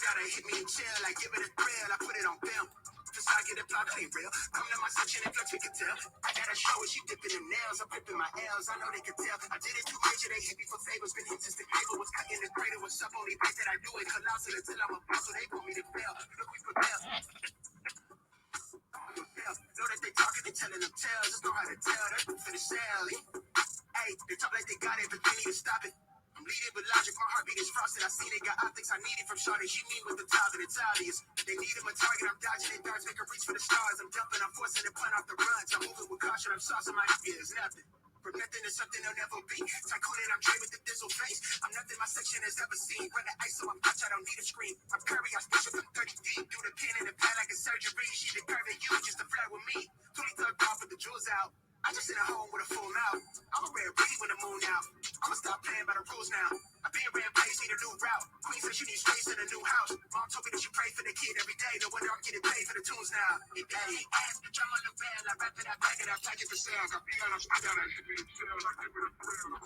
gotta hit me and chill, like give it a thrill, I put it on film. Just I get it blocked, ain't real. Come to my section and flex, we can tell. I got a show and she dipping them nails. I'm ripping my L's, I know they can tell. I did it too major, they hit me for favors. Been hit just the cable was cutting the crater. What's up, only place that I do it. Colossal until I'm a boss, so they want me to fail. Look, we prepare. Know that they talking, they telling them tales. Just know how to tell. That's for the sale. Hey, they talk like they got it, but they need to stop it. I'm leading with logic, my heartbeat is frosted. I see they got optics, I need it from Shawty. She mean with the top of the obvious. They need him a target, I'm dodging it, darts, make a reach for the stars. I'm jumping, I'm forcing the punt off the runs. I'm moving with caution, I'm saucing my ears, nothing. From nothing to something they'll never be. Tycoon and I'm Dre with the dizzle face. I'm nothing my section has ever seen. Run the ice so I'm touch, I don't need a screen. I'm Curry, I special from 30 deep. Do the pin in the pad like a surgery. She the curve at you just to flirt with me. 23rd off with the jewels out. I just sit at home with a full mouth. I'm a rare breed when the moon out. I'ma stop playing by the rules now. I be a rare place, need a new route. Queen says she needs space in a new house. Mom told me that you pray for the kid every day. No wonder I'm getting paid for the tunes now. Hey, ask the drum on the bell. I rap it, I pack it, I pack it for sales. I be honest, I gotta hit me sales. I give it a thrill.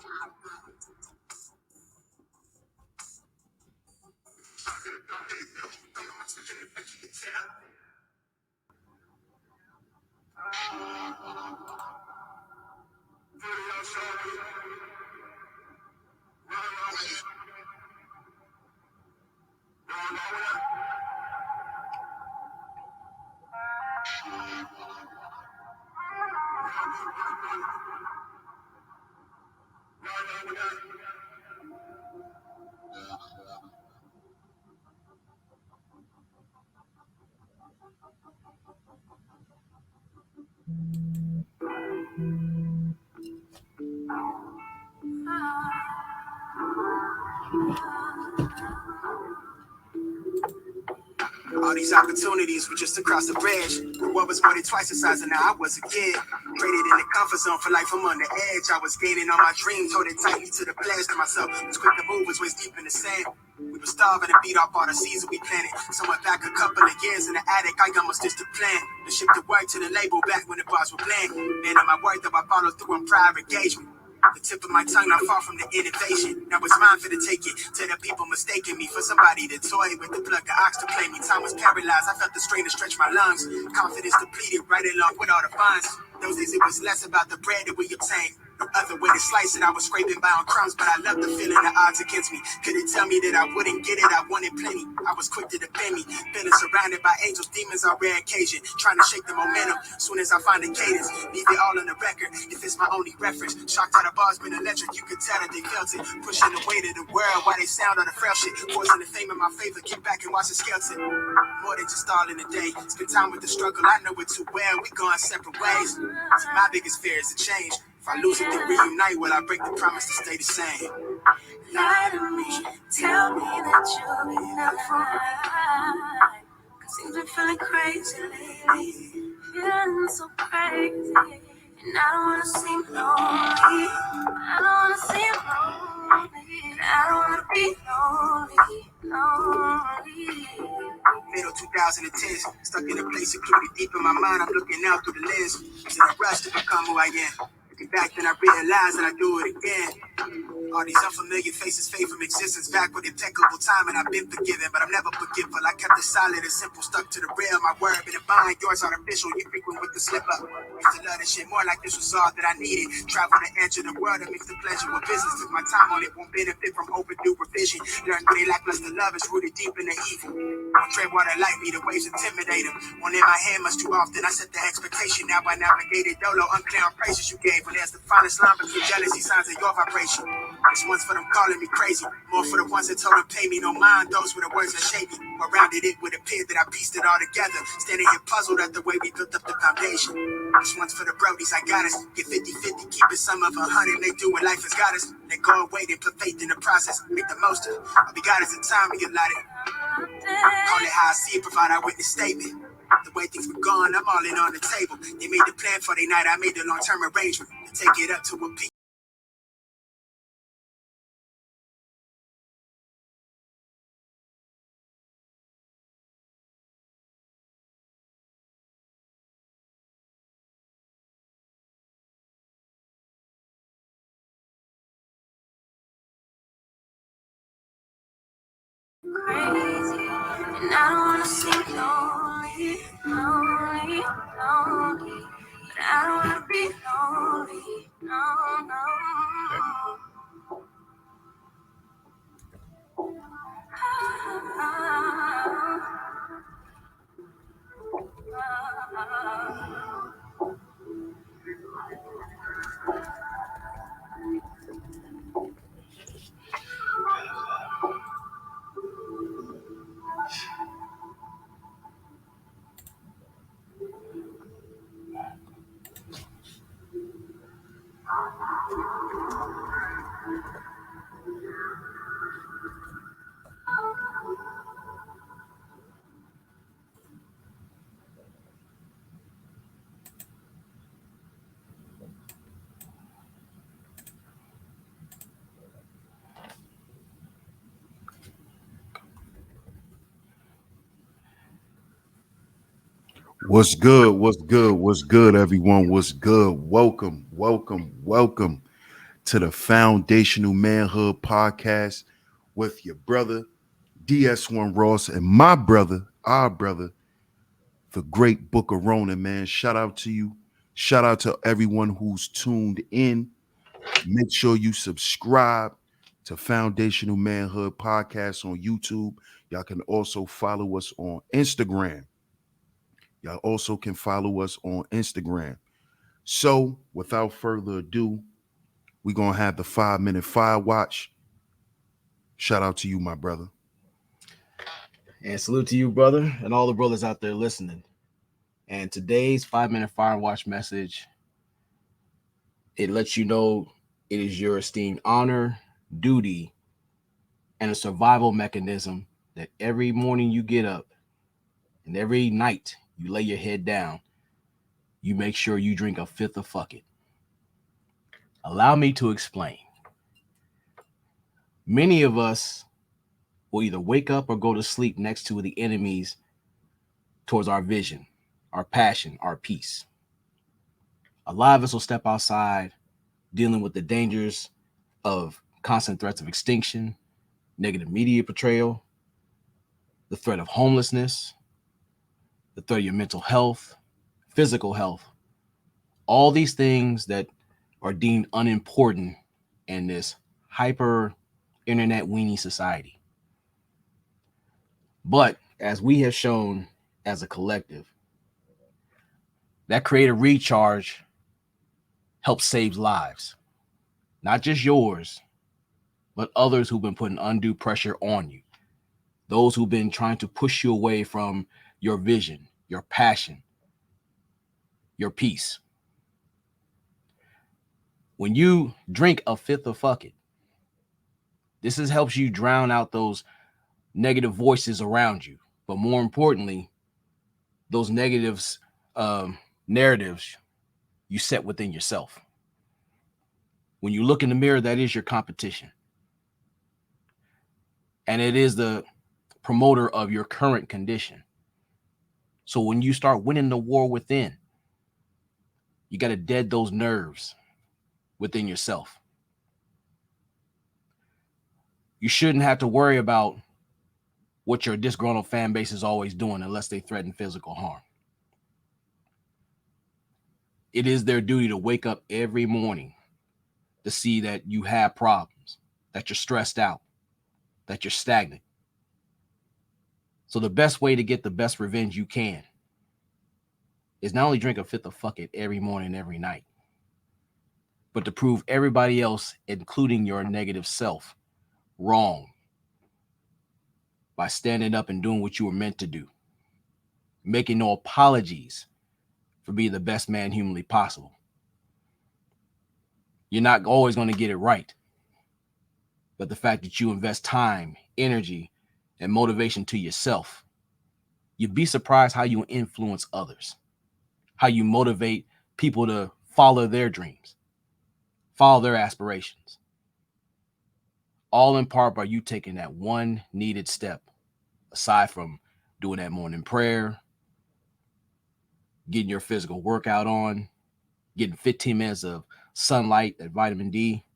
All these opportunities were just across the bridge. What was more than twice the size, and now I was a kid. Traded in the comfort zone for life, I'm on the edge. I was gaining on my dreams, hold it tightly to the pledge to myself. Was quick to move, was waist deep in the sand. We were starving and beat off all the seeds that we planted. Somewhere back a couple of years in the attic, I almost just a plan. To ship the work to the label back when the bars were bland. Man, on my word, though I followed through on prior engagement. The tip of my tongue, not far from the innovation. Now it's mine for to take it. To the people mistaking me for somebody to toy with the plug of ox to play me. Time was paralyzed, I felt the strain to stretch my lungs. Confidence depleted, right along with all the funds. Those days it was less about the bread that we obtained. No other way to slice it, I was scraping by on crumbs, but I loved the feeling the odds against me. Couldn't tell me that I wouldn't get it, I wanted plenty. I was quick to defend me, feeling surrounded by angels, demons on rare occasion, trying to shake the momentum. Soon as I find the cadence, leave it all on the record. If it's my only reference, shocked how the bars been electric, you could tell that they felt it. Pushing the weight of the world while they sound on the frail shit. Forcing the fame in my favor, get back and watch the skeleton. More than just all in the day, spend time with the struggle, I know it too well, we going separate ways. So my biggest fear is to change. If I lose it, then reunite, will I break the promise to stay the same? Lie to me, tell me that you'll be fine. Cause you've been feeling crazy lately, feeling so crazy. And I don't wanna seem lonely, I don't wanna seem lonely, I don't wanna be lonely. Middle 2010s, stuck in a place secluded deep in my mind. I'm looking out through the lens. Was in a rush to become who I am. Looking back, then I realized that I do it again. All these unfamiliar faces fade from existence, back with impeccable time, and I've been forgiven, but I'm never forgetful. I kept it solid and simple, stuck to the real. My word been a bind, yours artificial. You frequent with the slip up. Used to love this shit more like this was all that I needed. Travel the edge of the world to mix the pleasure with business. Took my time on it, won't benefit from overdue revision. Learned what they lackluster love is rooted deep in the evil. Don't tread water like me, the waves intimidate them. One in my hand much too often, I set the expectation. Now I navigate it dolo, unclear on praises you gave. When there's the finest line between jealousy, signs of your vibration. This one's for them calling me crazy, more for the ones that told them pay me no mind. Those were the words that shaped me. Around it would appear that I pieced it all together. Standing here puzzled at the way we built up the foundation. This one's for the brodies, I got us. Get 50-50, keep it some of 100. They do what life has got us. They go away, they put faith in the process. Make the most of it. I'll be God as the time we allotted. Call it how I see it, provide our witness statement. The way things were going, I'm all in on the table. They made the plan for the night, I made the long-term arrangement to take it up to a peak. Crazy. And I don't wanna seem lonely, lonely, lonely. But I don't wanna be lonely, no, no. What's good? What's good? What's good, everyone? What's good? Welcome to the Foundational Manhood Podcast with your brother, DS1 Ross, and my brother, our brother, the great Booker Ronan, man. Shout out to you. Shout out to everyone who's tuned in. Make sure you subscribe to Foundational Manhood Podcast on YouTube. Y'all can also follow us on Instagram. Y'all also can follow us on Instagram. So, without further ado, we're going to have the 5-minute fire watch. Shout out to you, my brother. And salute to you, brother, and all the brothers out there listening. And today's 5-minute fire watch message, it lets you know it is your esteemed honor, duty, and a survival mechanism that every morning you get up and every night you lay your head down, you make sure you drink a fifth of fuck it. Allow me to explain. Many of us will either wake up or go to sleep next to the enemies towards our vision, our passion, our peace. A lot of us will step outside dealing with the dangers of constant threats of extinction, negative media portrayal, the threat of homelessness, the threat of your mental health, physical health, all these things that are deemed unimportant in this hyper internet weenie society. But as we have shown as a collective, that creative recharge helps save lives, not just yours, but others who've been putting undue pressure on you, those who've been trying to push you away from your vision, your passion, your peace. When you drink a fifth of fuck it, this helps you drown out those negative voices around you. But more importantly, those negatives, narratives you set within yourself. When you look in the mirror, that is your competition. And it is the promoter of your current condition. So when you start winning the war within, you got to dead those nerves within yourself. You shouldn't have to worry about what your disgruntled fan base is always doing unless they threaten physical harm. It is their duty to wake up every morning to see that you have problems, that you're stressed out, that you're stagnant. So the best way to get the best revenge you can is not only drink a fifth of fuck it every morning, every night, but to prove everybody else, including your negative self, wrong by standing up and doing what you were meant to do, making no apologies for being the best man humanly possible. You're not always going to get it right, but the fact that you invest time, energy, and motivation to yourself, you'd be surprised how you influence others, how you motivate people to follow their dreams, follow their aspirations, all in part by you taking that one needed step, aside from doing that morning prayer, getting your physical workout on, getting 15 minutes of sunlight, that vitamin D,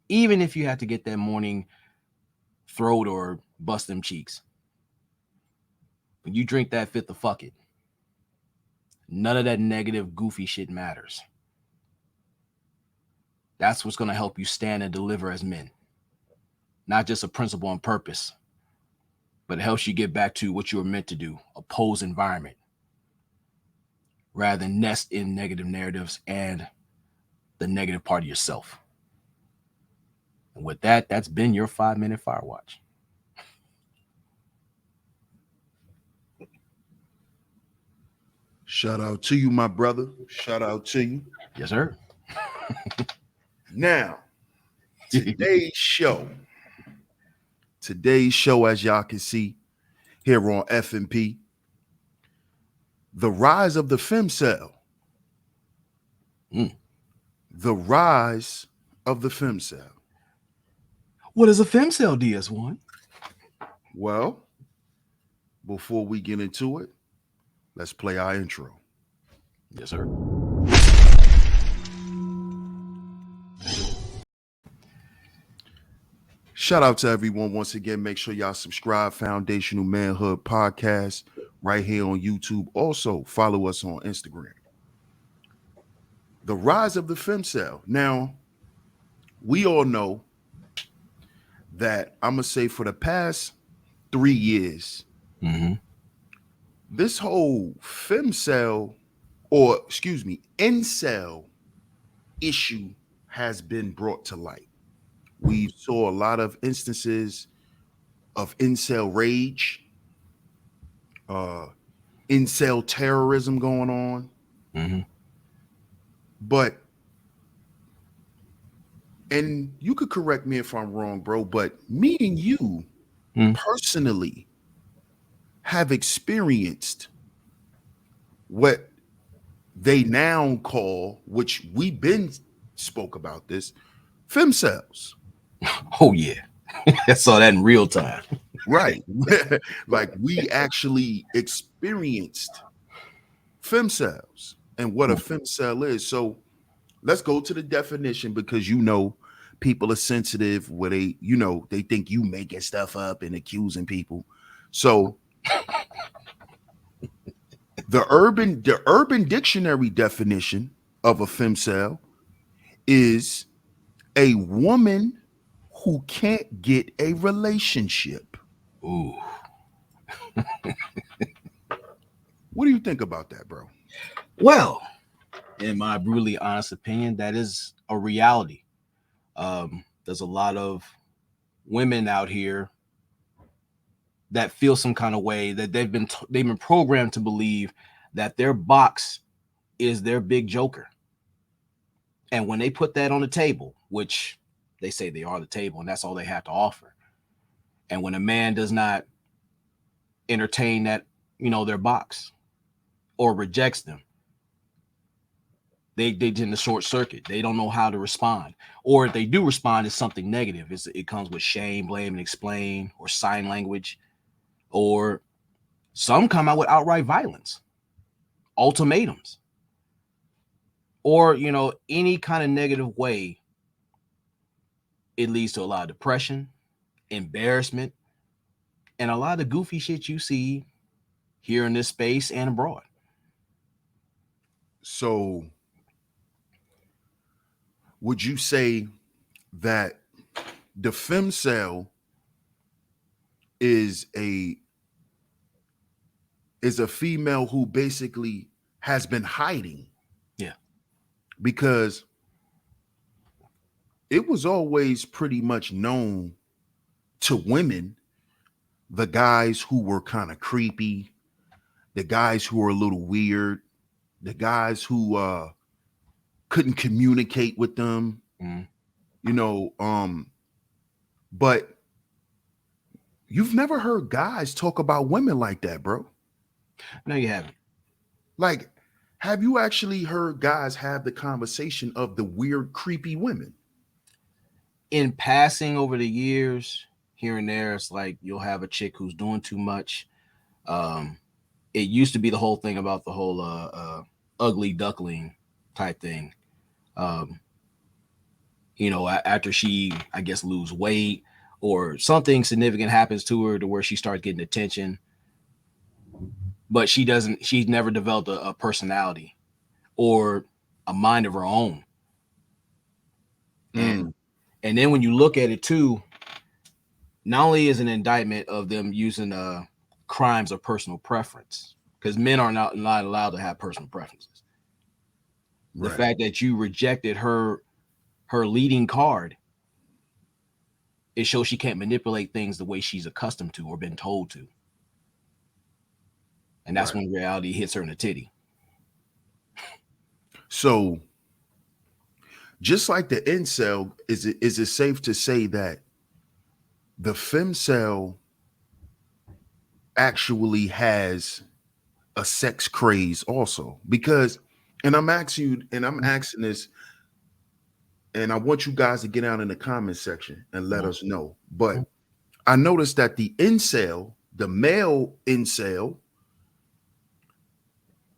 even if you have to get that morning throat or bust them cheeks. When you drink that fifth of fuck it, none of that negative, goofy shit matters. That's what's going to help you stand and deliver as men. Not just a principle and purpose, but it helps you get back to what you were meant to do, oppose environment, rather than nest in negative narratives and the negative part of yourself. And with that, that's been your 5-minute fire watch. Shout out to you, my brother. Shout out to you. Yes, sir. Now, today's show, as y'all can see here on FMP, the rise of the Femcel. The rise of the Femcel. What is a Femcel, DS1? Well, before we get into it, let's play our intro. Yes, sir. Shout out to everyone once again. Make sure y'all subscribe. Foundational Manhood Podcast right here on YouTube. Also, follow us on Instagram. The rise of the Femcel. Now, we all know that I'm going to say for the past 3 years, this whole Femcel, or excuse me, Incel issue has been brought to light. We saw a lot of instances of incel rage, incel terrorism going on. But, and you could correct me if I'm wrong, bro, but me and you personally have experienced what they now call, which we've been spoke about this, Femcels. Oh, yeah. I saw that in real time. Right. Like we actually experienced Femcels and what a Femcel is. So let's go to the definition, because people are sensitive where they think you making stuff up and accusing people. So the urban dictionary definition of a Femcel is a woman who can't get a relationship. Ooh. What do you think about that, bro? Well, in my brutally honest opinion, that is a reality. There's a lot of women out here that feel some kind of way, that they've been programmed to believe that their box is their big joker. And when they put that on the table, which they say they are the table and that's all they have to offer, and when a man does not entertain that, their box or rejects them, they in the short circuit. They don't know how to respond. Or if they do respond, it's something negative. It comes with shame, blame, and explain, or sign language. Or some come out with outright violence, ultimatums, or, any kind of negative way. It leads to a lot of depression, embarrassment, and a lot of goofy shit you see here in this space and abroad. So would you say that the Femcel is a female who basically has been hiding? Yeah. Because it was always pretty much known to women, the guys who were kind of creepy, the guys who were a little weird, the guys who couldn't communicate with them, but you've never heard guys talk about women like that, bro. No, you haven't. Like, have you actually heard guys have the conversation of the weird, creepy women? In passing over the years, here and there, it's like you'll have a chick who's doing too much. It used to be the whole thing about the whole ugly duckling type thing. After she, I guess, lose weight or something significant happens to her to where she starts getting attention, but she's never developed a personality or a mind of her own. And then when you look at it too, not only is an indictment of them using crimes of personal preference, because men are not allowed to have personal preferences. The fact that you rejected her leading card, it shows she can't manipulate things the way she's accustomed to or been told to. And that's when reality hits her in the titty. So just like the incel, is it safe to say that the femcel actually has a sex craze also? Because, and I'm asking this, and I want you guys to get out in the comment section and let us know. But I noticed that the incel, the male incel,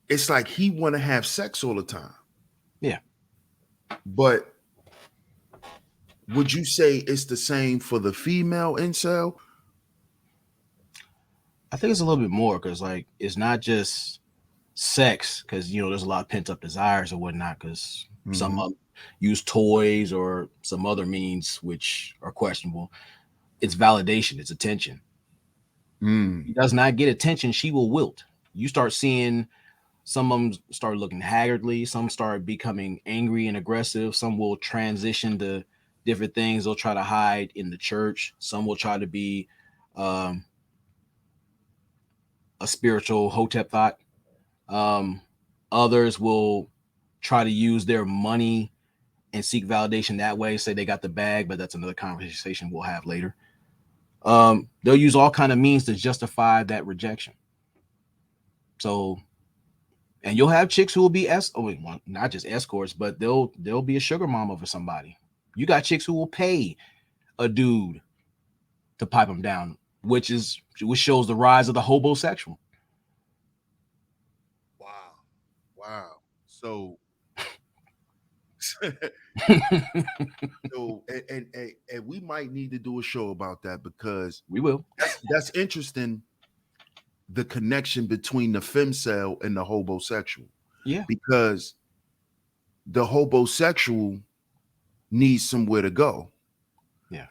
it's like he want to have sex all the time. Yeah. But would you say it's the same for the female incel? I think it's a little bit more, because like it's not just sex, because there's a lot of pent up desires or whatnot, because some use toys or some other means which are questionable. It's validation, it's attention. He does not get attention, she will wilt. You start seeing some of them start looking haggardly, some start becoming angry and aggressive, some will transition to different things. They'll try to hide in the church, some will try to be a spiritual hotep thought. Others will try to use their money and seek validation that way, say they got the bag, but that's another conversation we'll have later. They'll use all kind of means to justify that rejection. So, and you'll have chicks who will be not just escorts, but they'll be a sugar mama for somebody. You got chicks who will pay a dude to pipe them down, which shows the rise of the hobosexual. Wow. So and we might need to do a show about that, because we will. That's interesting. The connection between the femcel and the hobosexual. Yeah. Because the hobosexual needs somewhere to go. Yeah.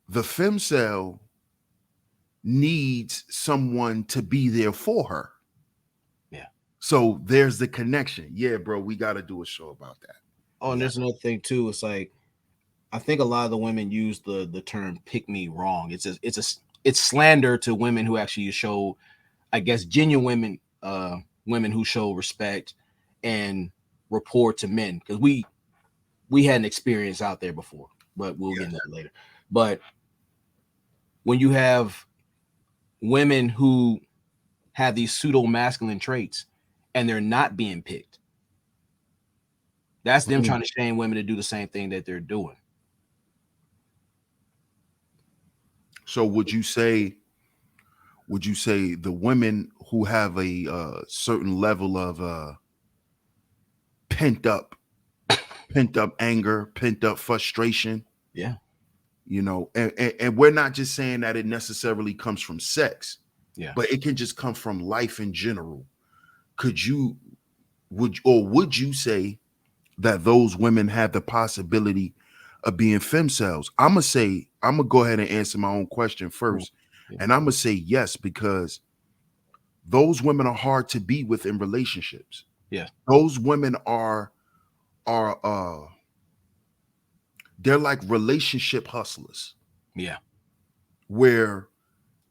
The femcel needs someone to be there for her. Yeah. So there's the connection. Yeah, bro, we got to do a show about that. Oh, and there's another thing too. It's like, I think a lot of the women use the term "pick me" wrong. It's slander to women who actually show, I guess, genuine women who show respect and rapport to men. Because we had an experience out there before, but we'll get into that later. But when you have women who have these pseudo masculine traits and they're not being picked, that's them trying to shame women to do the same thing that they're doing. So would you say the women who have a certain level of pent up anger, pent up frustration? Yeah. And we're not just saying that it necessarily comes from sex. Yeah. But it can just come from life in general. Would you say that those women have the possibility of being femcels? I'm gonna go ahead and answer my own question first. Yeah. And I'm gonna say yes, because those women are hard to be with in relationships. Yeah. Those women are they're like relationship hustlers. Yeah. Where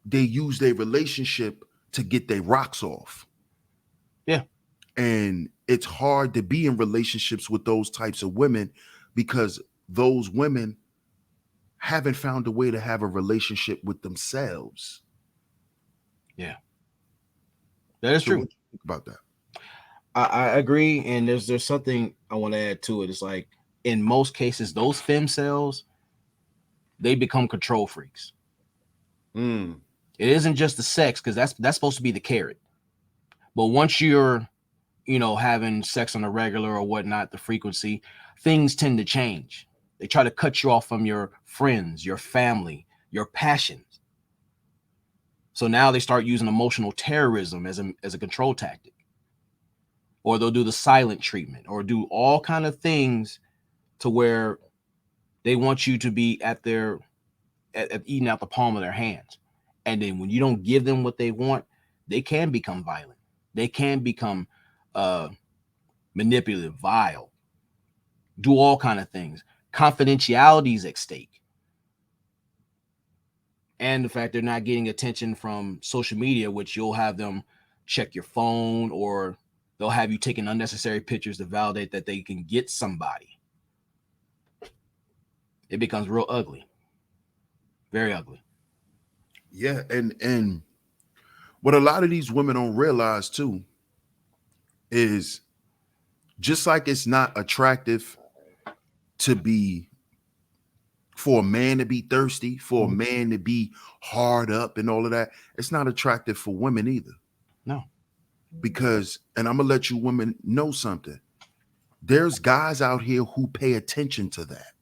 they use their relationship to get their rocks off. Yeah. And it's hard to be in relationships with those types of women, because those women haven't found a way to have a relationship with themselves. Yeah. That is true. What do you think about that? I agree. And there's something I want to add to it. It's like, in most cases, those femcels, they become control freaks. It isn't just the sex, because that's supposed to be the carrot. But once you're, having sex on a regular or whatnot, the frequency, things tend to change. They try to cut you off from your friends, your family, your passions. So now they start using emotional terrorism as a control tactic. Or they'll do the silent treatment or do all kind of things to where they want you to be at eating out the palm of their hands. And then when you don't give them what they want, they can become violent. They can become manipulative, vile, do all kind of things. Confidentiality is at stake. And the fact they're not getting attention from social media, which you'll have them check your phone, or they'll have you taking unnecessary pictures to validate that they can get somebody. It becomes real ugly. Very ugly. Yeah, and what a lot of these women don't realize too is just like it's not attractive for a man to be thirsty, for a man to be hard up and all of that, it's not attractive for women either. No. Because, and I'm gonna let you women know something. There's guys out here who pay attention to that.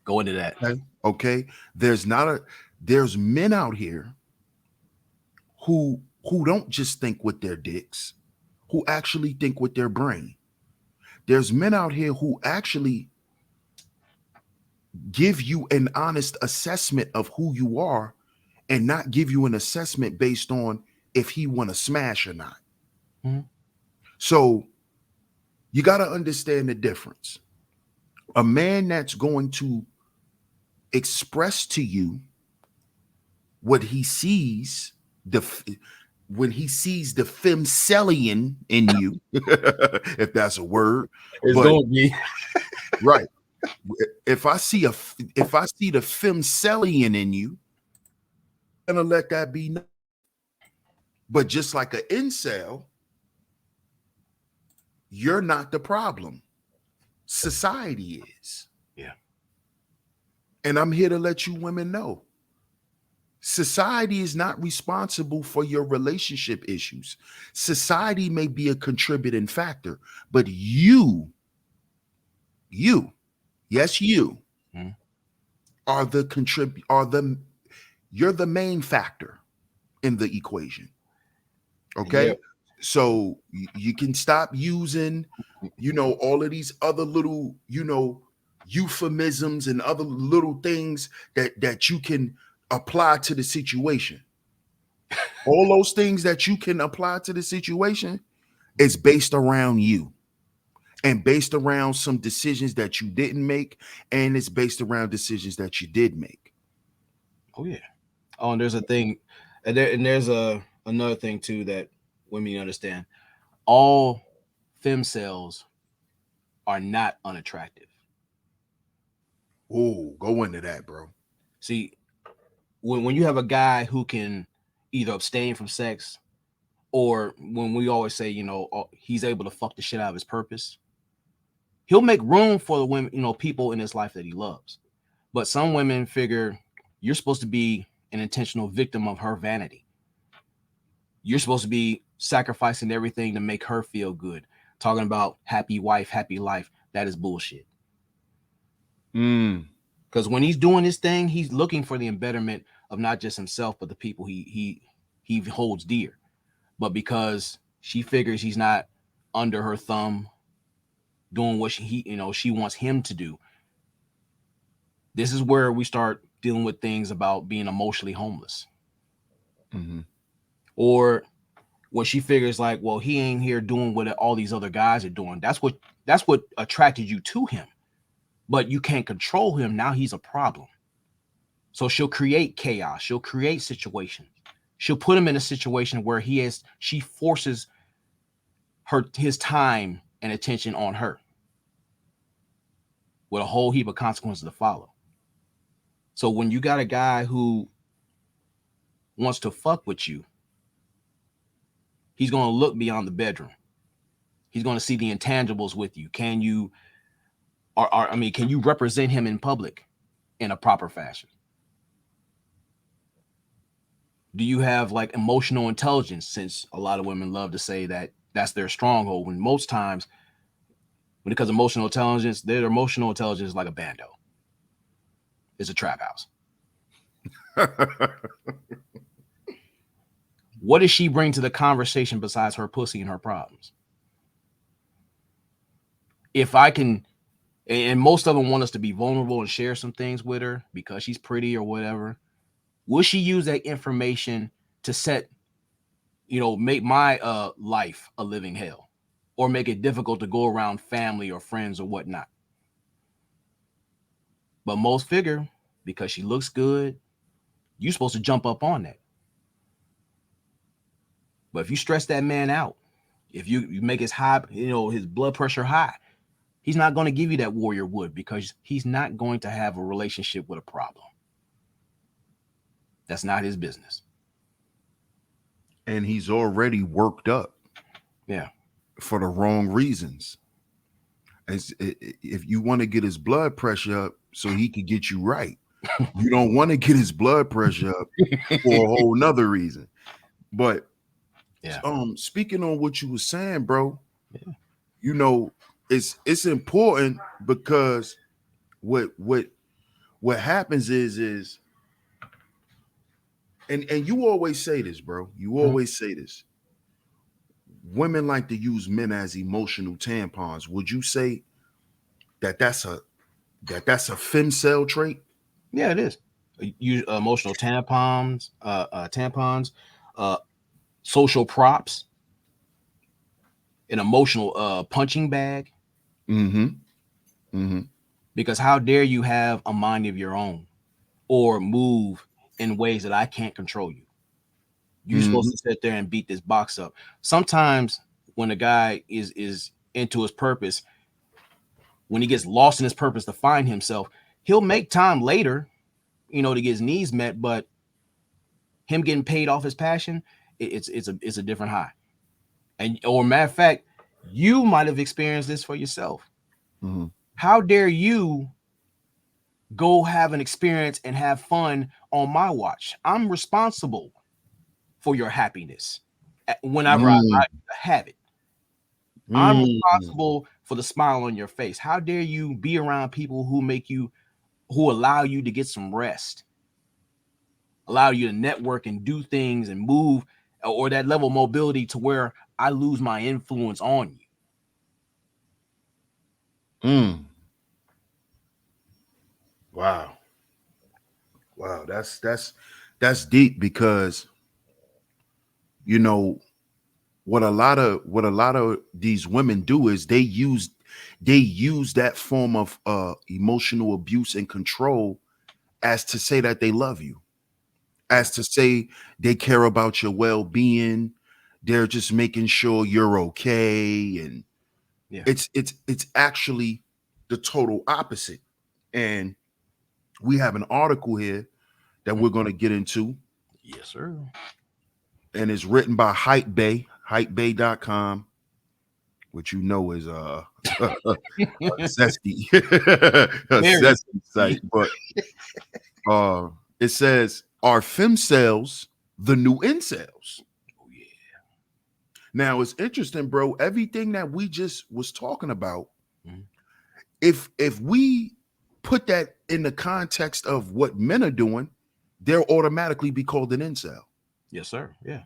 Go into that. Okay. There's men out here who don't just think with their dicks, who actually think with their brain. There's men out here who actually give you an honest assessment of who you are and not give you an assessment based on if he want to smash or not. Mm-hmm. So you got to understand the difference. A man that's going to express to you what he sees, when he sees the Femcelian in you, if that's a word, it's gonna be right. If I see the Femcelian in you, I'm gonna let that be known. But just like an incel, you're not the problem. Society is. Yeah. And I'm here to let you women know. Society is not responsible for your relationship issues. Society may be a contributing factor, but you, you're the main factor in the equation. Okay. Yep. So you can stop using, all of these other little, euphemisms and other little things that you can apply to the situation. All those things that you can apply to the situation is based around you and based around some decisions that you didn't make. And it's based around decisions that you did make. Oh yeah. Oh, and there's a thing, and there's another thing too that women need to understand. All femcels are not unattractive. Oh, go into that, bro. See, when you have a guy who can either abstain from sex, or when we always say, he's able to fuck the shit out of his purpose, he'll make room for the women, people in his life that he loves. But some women figure you're supposed to be an intentional victim of her vanity. You're supposed to be sacrificing everything to make her feel good. Talking about happy wife, happy life. That is bullshit. Because when he's doing his thing, he's looking for the betterment of not just himself, but the people he holds dear. But because she figures he's not under her thumb, doing what she wants him to do. This is where we start dealing with things about being emotionally homeless. Mm-hmm. Or when she figures like, well, he ain't here doing what all these other guys are doing. That's what attracted you to him. But you can't control him. Now he's a problem. So she'll create chaos. She'll create situations. She'll put him in a situation where she forces his time and attention on her with a whole heap of consequences to follow. So when you got a guy who wants to fuck with you, he's going to look beyond the bedroom. He's going to see the intangibles with you. Can you represent him in public in a proper fashion? Do you have like emotional intelligence? Since a lot of women love to say that that's their stronghold, when most times when it comes to emotional intelligence, their emotional intelligence is like a bando. It's a trap house. What does she bring to the conversation besides her pussy and her problems? If I can, and most of them want us to be vulnerable and share some things with her because she's pretty or whatever, will she use that information to set, make my life a living hell, or make it difficult to go around family or friends or whatnot? But most figure, because she looks good, you're supposed to jump up on that. But if you stress that man out, if you make his his blood pressure high, he's not going to give you that warrior wood because he's not going to have a relationship with a problem. That's not his business. And he's already worked up. Yeah. For the wrong reasons. If you want to get his blood pressure up so he can get you right, you don't want to get his blood pressure up for a whole nother reason. But yeah, speaking on what you were saying, bro, it's important because what happens is and you always say this, bro. You always say this. Women like to use men as emotional tampons. Would you say that's a femcel trait? Yeah, it is. Use emotional tampons, social props, an emotional punching bag. Because how dare you have a mind of your own or move in ways that I can't control you? You're supposed to sit there and beat this box up. Sometimes when a guy is into his purpose, when he gets lost in his purpose to find himself, he'll make time later, to get his needs met. But him getting paid off his passion, it's a different high. Or matter of fact, you might have experienced this for yourself. How dare you go have an experience and have fun on my watch? I'm responsible for your happiness whenever I have it. I'm responsible for the smile on your face. How dare you be around people who allow you to get some rest, allow you to network and do things and move, or that level of mobility to where I lose my influence on you. Wow, that's deep because what a lot of these women do is they use that form of emotional abuse and control as to say that they love you, as to say they care about your well-being. They're just making sure you're okay, and it's actually the total opposite. And we have an article here that we're going to get into. Yes, sir. And it's written by hypebay.com, which is a zesty, zesty site. But it says, "Are femcels the new incels?" Oh yeah. Now it's interesting, bro. Everything that we just was talking about, if we put that in the context of what men are doing, they'll automatically be called an incel. Yes, sir. Yeah.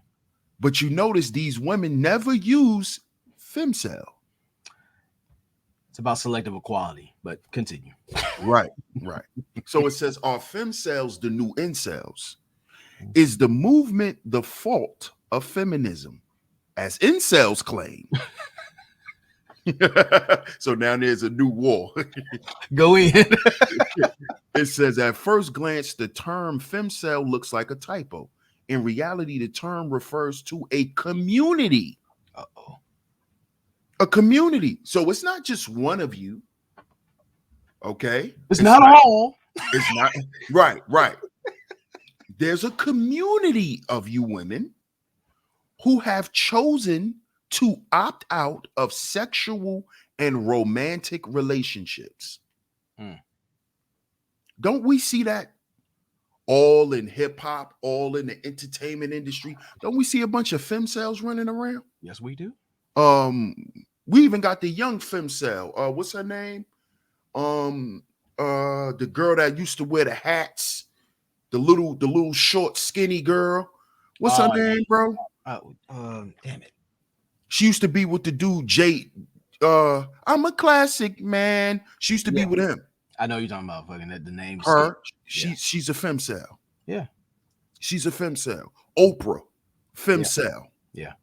But you notice these women never use femcel. It's about selective equality, but continue. Right. So it says, "Are femcels the new incels? Is the movement the fault of feminism, as incels claim?" So now there's a new war. Go in. It says, "At first glance, the term femcel looks like a typo. In reality, the term refers to a community." A community. So it's not just one of you. Okay. It's not all. It's not. Right. There's a community of you women who have chosen to opt out of sexual and romantic relationships. Don't we see that all in hip hop, all in the entertainment industry? Don't we see a bunch of femcels running around? Yes, we do. We even got the young femcel. What's her name? The girl that used to wear the hats, the little short skinny girl What's her name, bro? Damn it. She used to be with the dude Jay. I'm a classic man. She used to be with him. I know you're talking about fucking the name. Her. She's a femcel. Yeah. She's a femcel. Oprah, femcel. Yeah.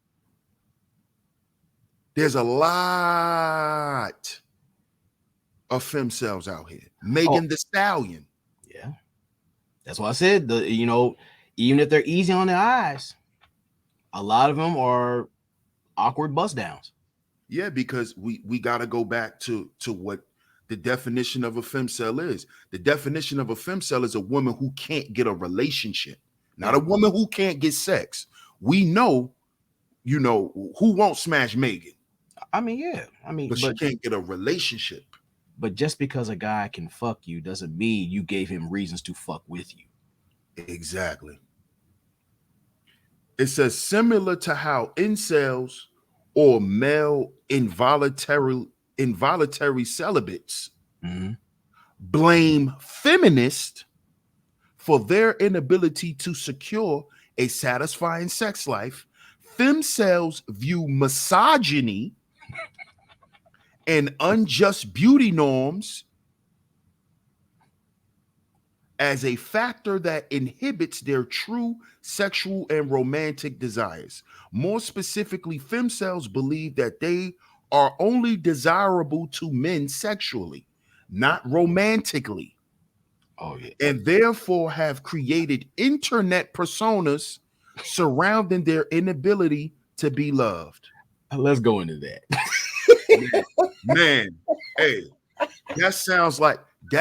There's a lot of femcels out here. Megan Thee Stallion. Yeah. That's why I said, even if they're easy on their eyes, a lot of them are awkward bust downs. Yeah, because we got to go back to what the definition of a femcel is. The definition of a femcel is a woman who can't get a relationship, not a woman who can't get sex. We know, who won't smash Megan. I mean, yeah. But she can't get a relationship. But just because a guy can fuck you doesn't mean you gave him reasons to fuck with you. Exactly. It says similar to how incels or male involuntary celibates blame feminists for their inability to secure a satisfying sex life. Femcels view misogyny and unjust beauty norms as a factor that inhibits their true sexual and romantic desires. More specifically, femcels believe that they are only desirable to men sexually, not romantically. Oh, yeah. And therefore have created internet personas surrounding their inability to be loved. Let's go into that. Man, hey, that sounds like the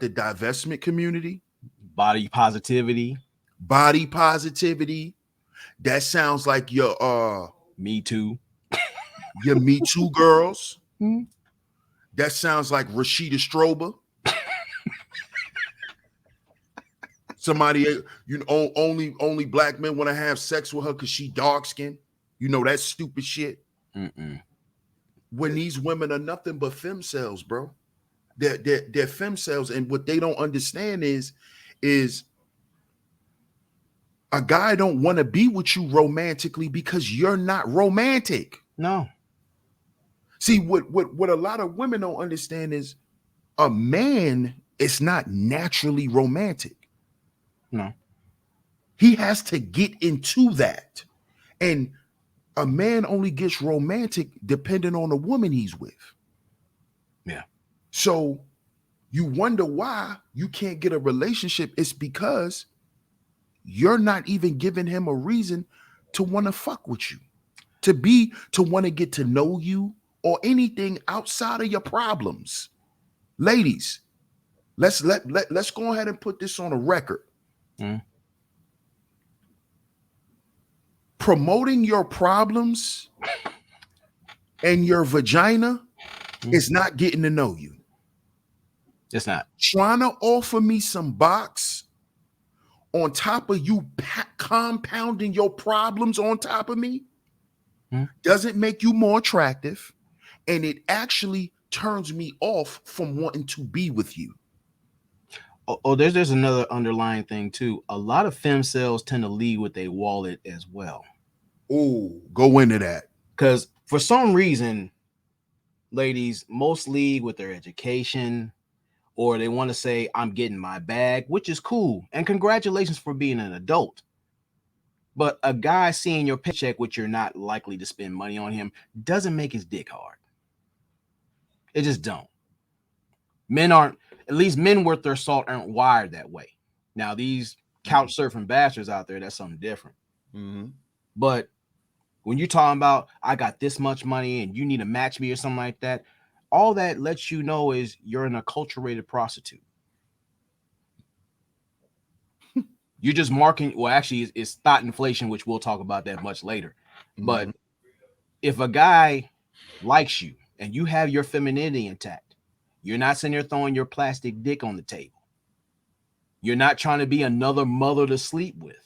divestment community. Body positivity. That sounds like your Me Too. Your Me Too girls. That sounds like Rashida Strober. Somebody, only black men want to have sex with her because she dark skinned. That stupid shit. When these women are nothing but femcels, bro. They're femcels, and what they don't understand is a guy don't want to be with you romantically because you're not romantic. No. See, what a lot of women don't understand is a man is not naturally romantic. No. He has to get into that. And a man only gets romantic depending on the woman he's with. Yeah. So you wonder why you can't get a relationship. It's because you're not even giving him a reason to want to fuck with you, to want to get to know you or anything outside of your problems. Ladies, let's go ahead and put this on a record. Promoting your problems and your vagina is not getting to know you. It's not. Trying to offer me some box on top of you compounding your problems on top of me doesn't make you more attractive, and it actually turns me off from wanting to be with you. Oh, there's another underlying thing too. A lot of femcels tend to lead with a wallet as well. Oh, go into that. Because for some reason, ladies, most lead with their education, or they want to say, I'm getting my bag, which is cool. And congratulations for being an adult. But a guy seeing your paycheck, which you're not likely to spend money on him, doesn't make his dick hard. It just don't. At least men worth their salt aren't wired that way. Now, these couch surfing bastards out there, that's something different. But when you're talking about, I got this much money and you need to match me or something like that, all that lets you know is you're an acculturated prostitute. You're just marking, well, actually, it's thought inflation, which we'll talk about that much later. But if a guy likes you and you have your femininity intact, you're not sitting there throwing your plastic dick on the table. You're not trying to be another mother to sleep with.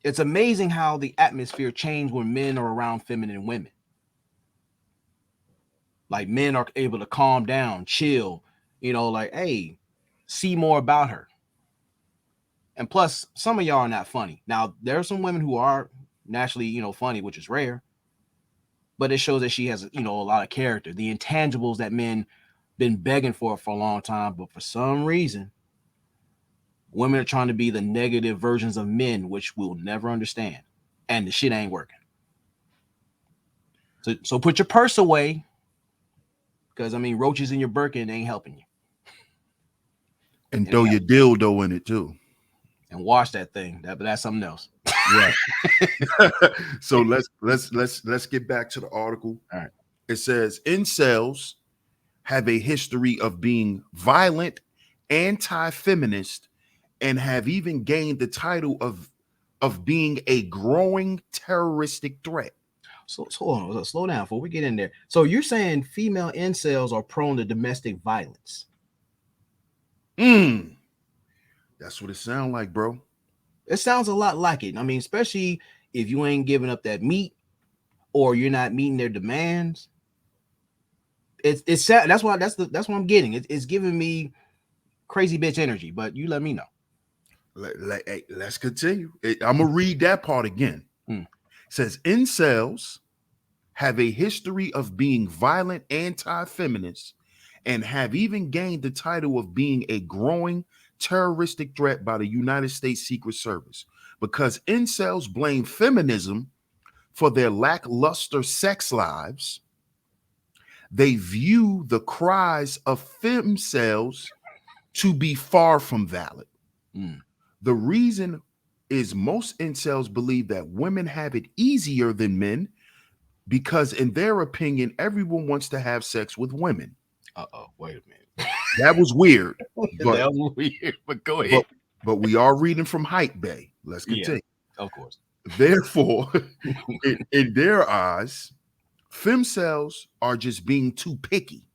It's amazing how the atmosphere changed when men are around feminine women. Like, men are able to calm down, chill, like, hey, see more about her. And plus, some of y'all are not funny. Now, there are some women who are naturally, funny, which is rare. But it shows that she has, a lot of character. The intangibles that men been begging for a long time. But for some reason, women are trying to be the negative versions of men, which we'll never understand. And the shit ain't working. So put your purse away. Because, roaches in your Birkin ain't helping you. And throw your dildo in it, too. And wash that thing. That's something else. Right. So let's get back to the article. All right. It says incels have a history of being violent, anti-feminist, and have even gained the title of being a growing terroristic threat. So hold on, slow down before we get in there. So you're saying female incels are prone to domestic violence? That's what it sounds like, bro. It sounds a lot like it. Especially if you ain't giving up that meat or you're not meeting their demands. It's sad. That's what I'm getting. It's giving me crazy bitch energy, but you let me know. Let's continue. I'm gonna read that part again. It says incels have a history of being violent, anti-feminist, and have even gained the title of being a growing terroristic threat by the United States Secret Service because incels blame feminism for their lackluster sex lives. They view the cries of femcels to be far from valid. The reason is most incels believe that women have it easier than men because in their opinion, everyone wants to have sex with women. Wait a minute. That was weird. That was weird, but go ahead. But we are reading from Hype Bay. Let's continue. Yeah, of course. Therefore, in their eyes, femcels are just being too picky.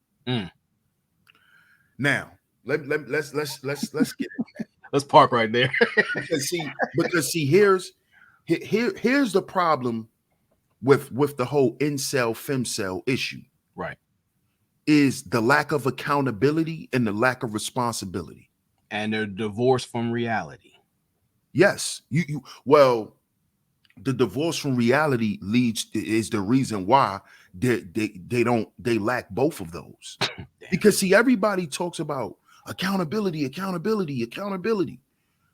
Now, let's get into that. Let's park right there. because see, here's the problem with the whole incel femcel issue. Right. Is the lack of accountability and the lack of responsibility. And they're divorced from reality. Yes. Well, the divorce from reality is the reason why they lack both of those. Because see, everybody talks about accountability.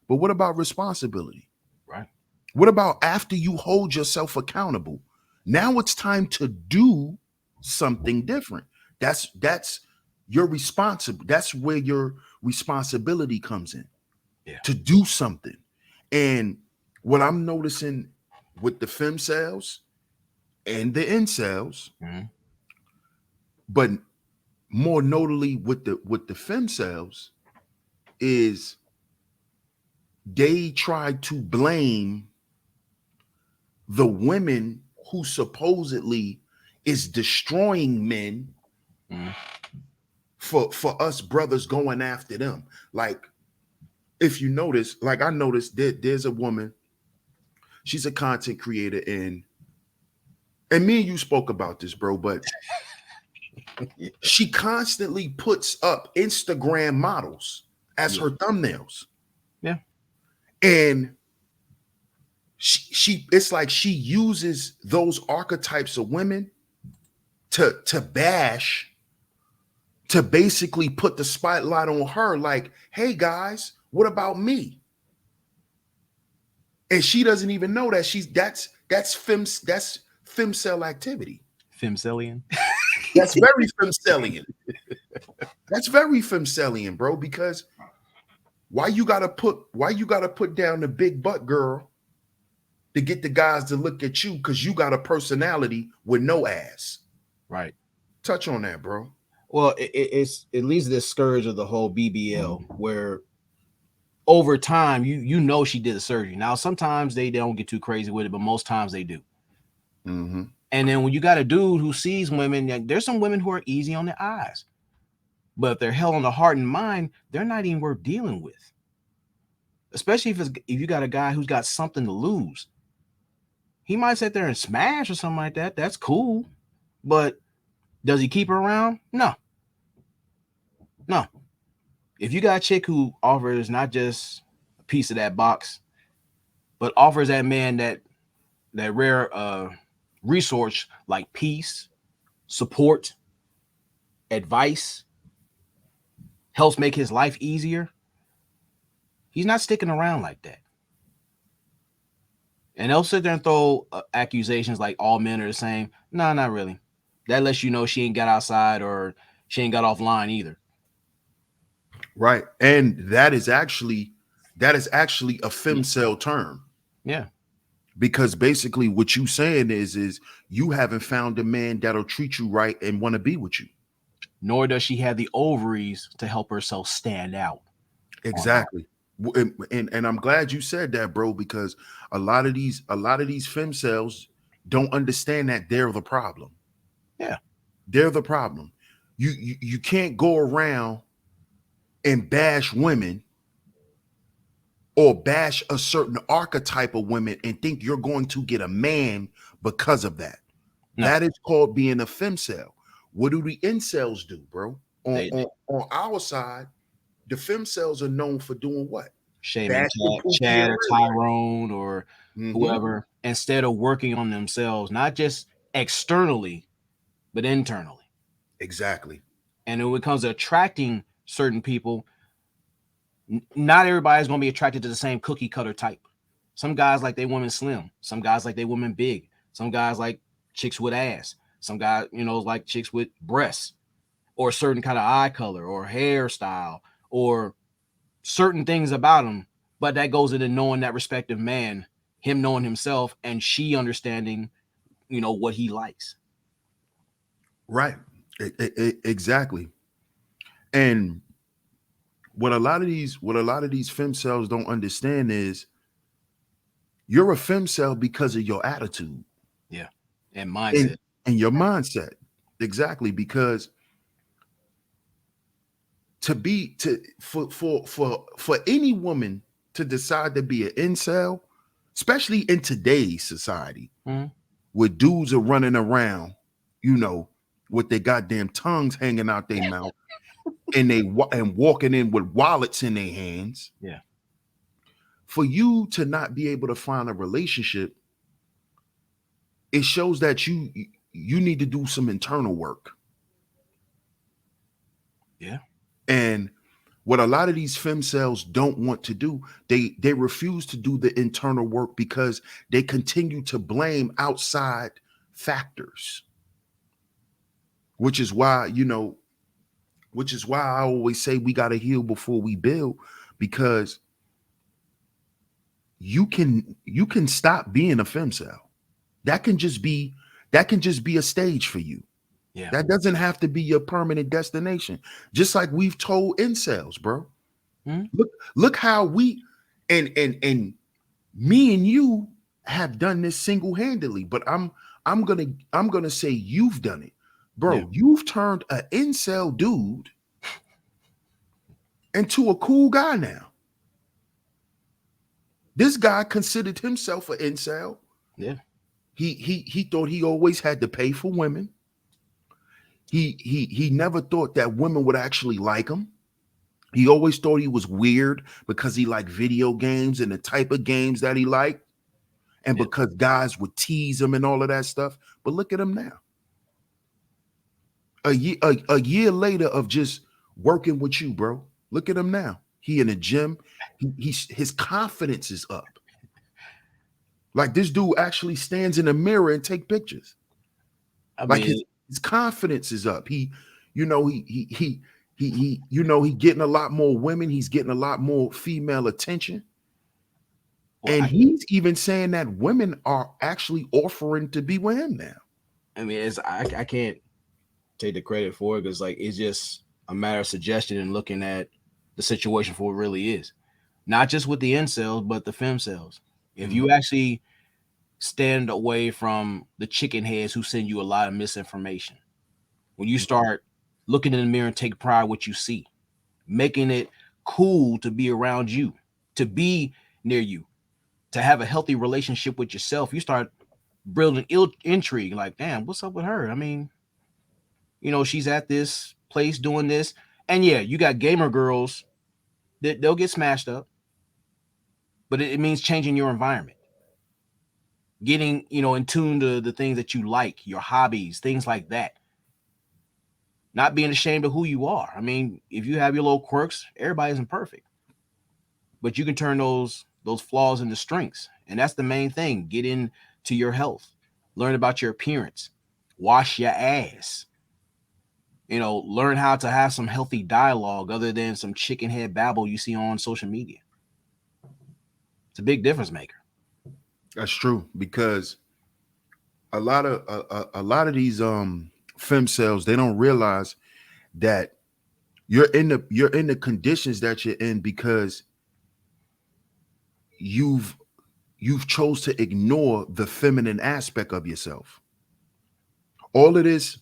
But what about responsibility? Right. What about after you hold yourself accountable? Now it's time to do something different. That's your responsible. That's where your responsibility comes in. Yeah. To do something. And what I'm noticing with the femcels and the incels, but more notably with the femcels, is they try to blame the women who supposedly is destroying men for us brothers going after them. Like, if you notice, like I noticed there's a woman, she's a content creator, and me and you spoke about this, bro, but she constantly puts up Instagram models as her thumbnails. Yeah. And she it's like she uses those archetypes of women to bash, to basically put the spotlight on her, like, hey guys, what about me? And she doesn't even know that that's femcel activity. Femcelian. That's very femcelian. That's very femcelian, bro, because why you gotta put down the big butt girl to get the guys to look at you because you got a personality with no ass? Right. Touch on that, bro. Well, it leads to this scourge of the whole BBL, where over time you know she did the surgery. Now sometimes they don't get too crazy with it, but most times they do. Mm-hmm. And then when you got a dude who sees women, there's some women who are easy on the eyes, but if they're hell on the heart and mind, they're not even worth dealing with. Especially if you got a guy who's got something to lose. He might sit there and smash or something like that. That's cool. But does he keep her around? No. If you got a chick who offers not just piece of that box, but offers that man that rare resource like peace, support, advice, helps make his life easier, he's not sticking around like that. And they'll sit there and throw accusations like all men are the same. No, not really. That lets you know she ain't got outside or she ain't got offline either. Right. And that is actually a femcel term. Yeah. Because basically what you saying is you haven't found a man that'll treat you right and want to be with you. Nor does she have the ovaries to help herself stand out. Exactly. And I'm glad you said that, bro, because a lot of these femcels don't understand that they're the problem. Yeah. They're the problem. You can't go around and bash women or bash a certain archetype of women and think you're going to get a man because of that. No. That is called being a femcel. What do the incels do, bro? On our side, the femcels are known for doing what? Shaming Chad or Tyrone or whoever, instead of working on themselves, not just externally, but internally. Exactly. And when it comes to attracting certain people, not everybody's going to be attracted to the same cookie cutter type. Some guys like they women slim. Some guys like they women big. Some guys like chicks with ass. Some guys, like chicks with breasts or a certain kind of eye color or hairstyle or certain things about them. But that goes into knowing that respective man, him knowing himself, and she understanding, what he likes. Right. Exactly. And what a lot of these femcels don't understand is you're a femcel because of your attitude. Yeah. And mindset. And your mindset. Exactly. Because for any woman to decide to be an incel, especially in today's society, where dudes are running around, with their goddamn tongues hanging out their mouth, and walking in with wallets in their hands. Yeah. For you to not be able to find a relationship, it shows that you need to do some internal work. Yeah. And what a lot of these femcels don't want to do, they refuse to do the internal work because they continue to blame outside factors. Which is why I always say we got to heal before we build, because you can stop being a femcel. That can just be a stage for you. Yeah. That doesn't have to be your permanent destination. Just like we've told incels, bro. Look how we and me and you have done this single-handedly, but I'm gonna say you've done it. Bro, yeah. You've turned an incel dude into a cool guy now. This guy considered himself an incel. Yeah. He thought he always had to pay for women. He never thought that women would actually like him. He always thought he was weird because he liked video games and the type of games that he liked, and because guys would tease him and all of that stuff. But look at him now. A year later of just working with you, bro. Look at him now. He in the gym. His confidence is up. Like, this dude actually stands in a mirror and take pictures. His confidence is up. He getting a lot more women. He's getting a lot more female attention. Well, he's even saying that women are actually offering to be with him now. I mean, I can't take the credit for it, because it's just a matter of suggestion and looking at the situation for what it really is. Not just with the incels, but the femcels. If you actually stand away from the chicken heads who send you a lot of misinformation, when you start looking in the mirror and take pride in what you see, making it cool to be around you, to be near you, to have a healthy relationship with yourself, you start building intrigue. Like, damn, what's up with her? I mean, she's at this place doing this. And yeah, you got gamer girls that they'll get smashed up. but it means changing your environment, getting, in tune to the things that you like, your hobbies, things like that. Not being ashamed of who you are. I mean, if you have your little quirks, everybody isn't perfect, but you can turn those flaws into strengths. And that's the main thing. Get into your health, learn about your appearance, wash your ass, learn how to have some healthy dialogue other than some chicken head babble you see on social media. It's a big difference maker. That's true, because a lot of these femcels, they don't realize that you're in the conditions that you're in because you've chose to ignore the feminine aspect of yourself. All of this,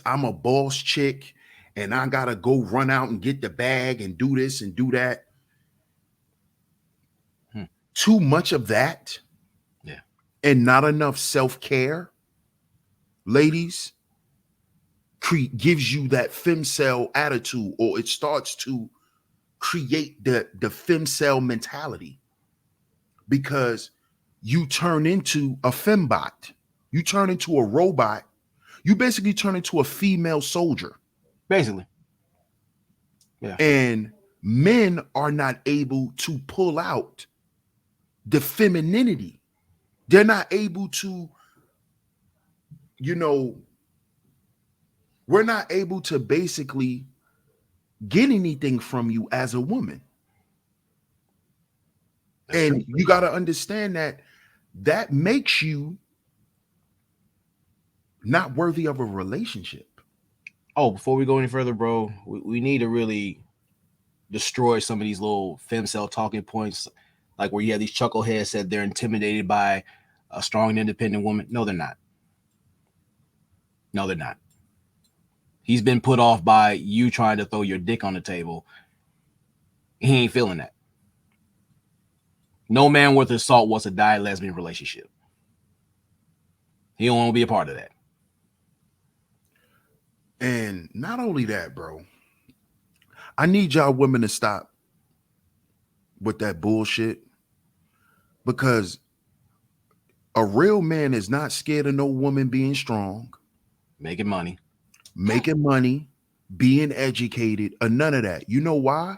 I'm a boss chick and I gotta go run out and get the bag and do this and do that. Too much of that, and not enough self-care, ladies, gives you that femcel attitude, or it starts to create the femcel mentality, because you turn into a fembot, you turn into a robot, you basically turn into a female soldier, basically. Yeah. And men are not able to pull out the femininity. They're not able to, we're not able to basically get anything from you as a woman. And you got to understand that makes you not worthy of a relationship. Oh, before we go any further, bro, we need to really destroy some of these little femcel talking points, like where you have these chuckleheads said they're intimidated by a strong and independent woman. No, they're not. No, they're not. He's been put off by you trying to throw your dick on the table. He ain't feeling that. No man worth his salt wants a die lesbian relationship. He don't want to be a part of that. And not only that, bro, I need y'all women to stop with that bullshit, because a real man is not scared of no woman being strong, making money, being educated, or none of that. You know why?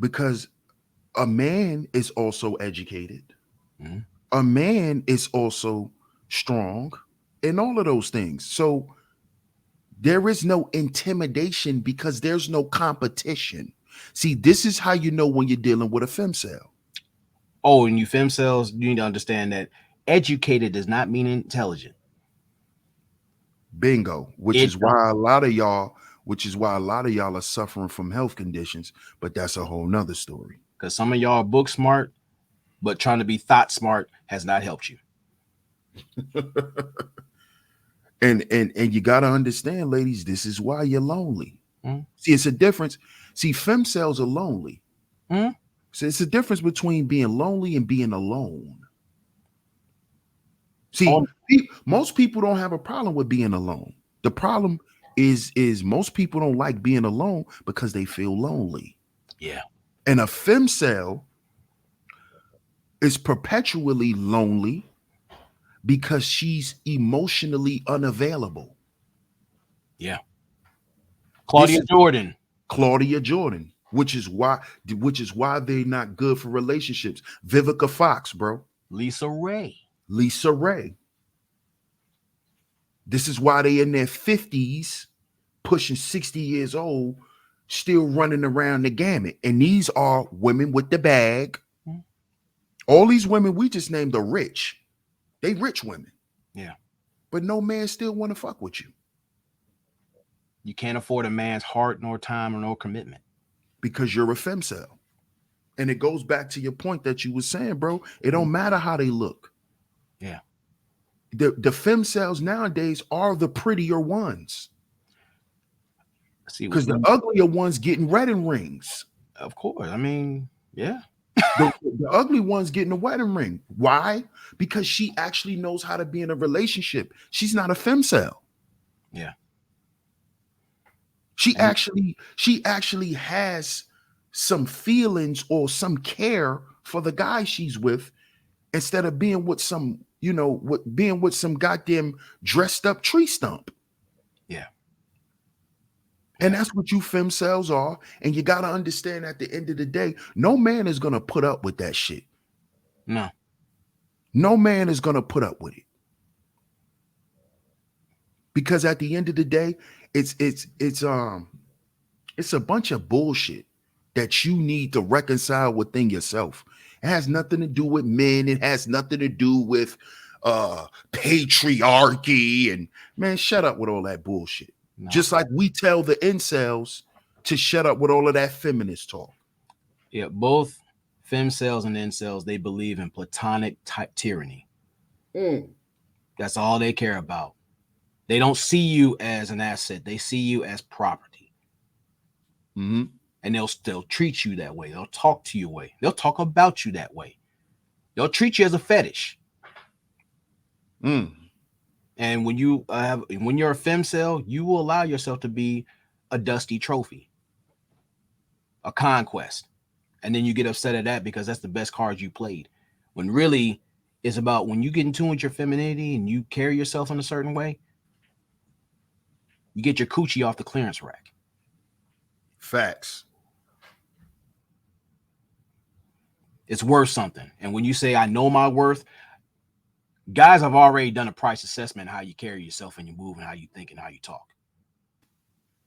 Because a man is also educated. Mm-hmm. A man is also strong, and all of those things. So there is no intimidation because there's no competition. See, this is how you know when you're dealing with a femcel. Oh, and you femcels, you need to understand that educated does not mean intelligent. Bingo. Which is why a lot of y'all are suffering from health conditions, but that's a whole nother story. Because some of y'all are book smart, but trying to be thought smart has not helped you. And you gotta understand, ladies, this is why you're lonely. See, it's a difference. See, femcels are lonely. So it's a difference between being lonely and being alone. See, most people don't have a problem with being alone. The problem is most people don't like being alone because they feel lonely. Yeah. And a femcel is perpetually lonely because she's emotionally unavailable. Yeah. Claudia Jordan, which is why they're not good for relationships. Vivica Fox, bro. Lisa Ray. This is why they in their 50s, pushing 60 years old, still running around the gamut. And these are women with the bag. All these women we just named are rich. They rich women. Yeah. But no man still want to fuck with you. You can't afford a man's heart, nor time, or no commitment. Because you're a femcel. And it goes back to your point that you were saying, bro. It don't matter how they look. Yeah. The femcels nowadays are the prettier ones. Because the uglier ones getting wedding rings. Of course. I mean, yeah. The ugly one's getting a wedding ring. Why? Because she actually knows how to be in a relationship. She's not a femcel. Yeah. She actually has some feelings or some care for the guy she's with instead of being with some, being with some goddamn dressed up tree stump. Yeah. And that's what you femcels are. And you got to understand at the end of the day, no man is going to put up with that shit. No. No man is going to put up with it. Because at the end of the day, it's a bunch of bullshit that you need to reconcile within yourself. It has nothing to do with men. It has nothing to do with patriarchy. And man, shut up with all that bullshit. No. Just like we tell the incels to shut up with all of that feminist talk. Yeah, both femcels and incels, they believe in platonic type tyranny. That's all they care about. They don't see you as an asset. They see you as property. Mm-hmm. And they'll treat you that way. They'll talk to you way. They'll talk about you that way. They'll treat you as a fetish. And when you're a femcel, you will allow yourself to be a dusty trophy, a conquest. And then you get upset at that because that's the best card you played. When really it's about when you get in tune with your femininity and you carry yourself in a certain way, you get your coochie off the clearance rack. Facts. It's worth something. And when you say, I know my worth, guys have already done a price assessment of how you carry yourself and you move and how you think and how you talk.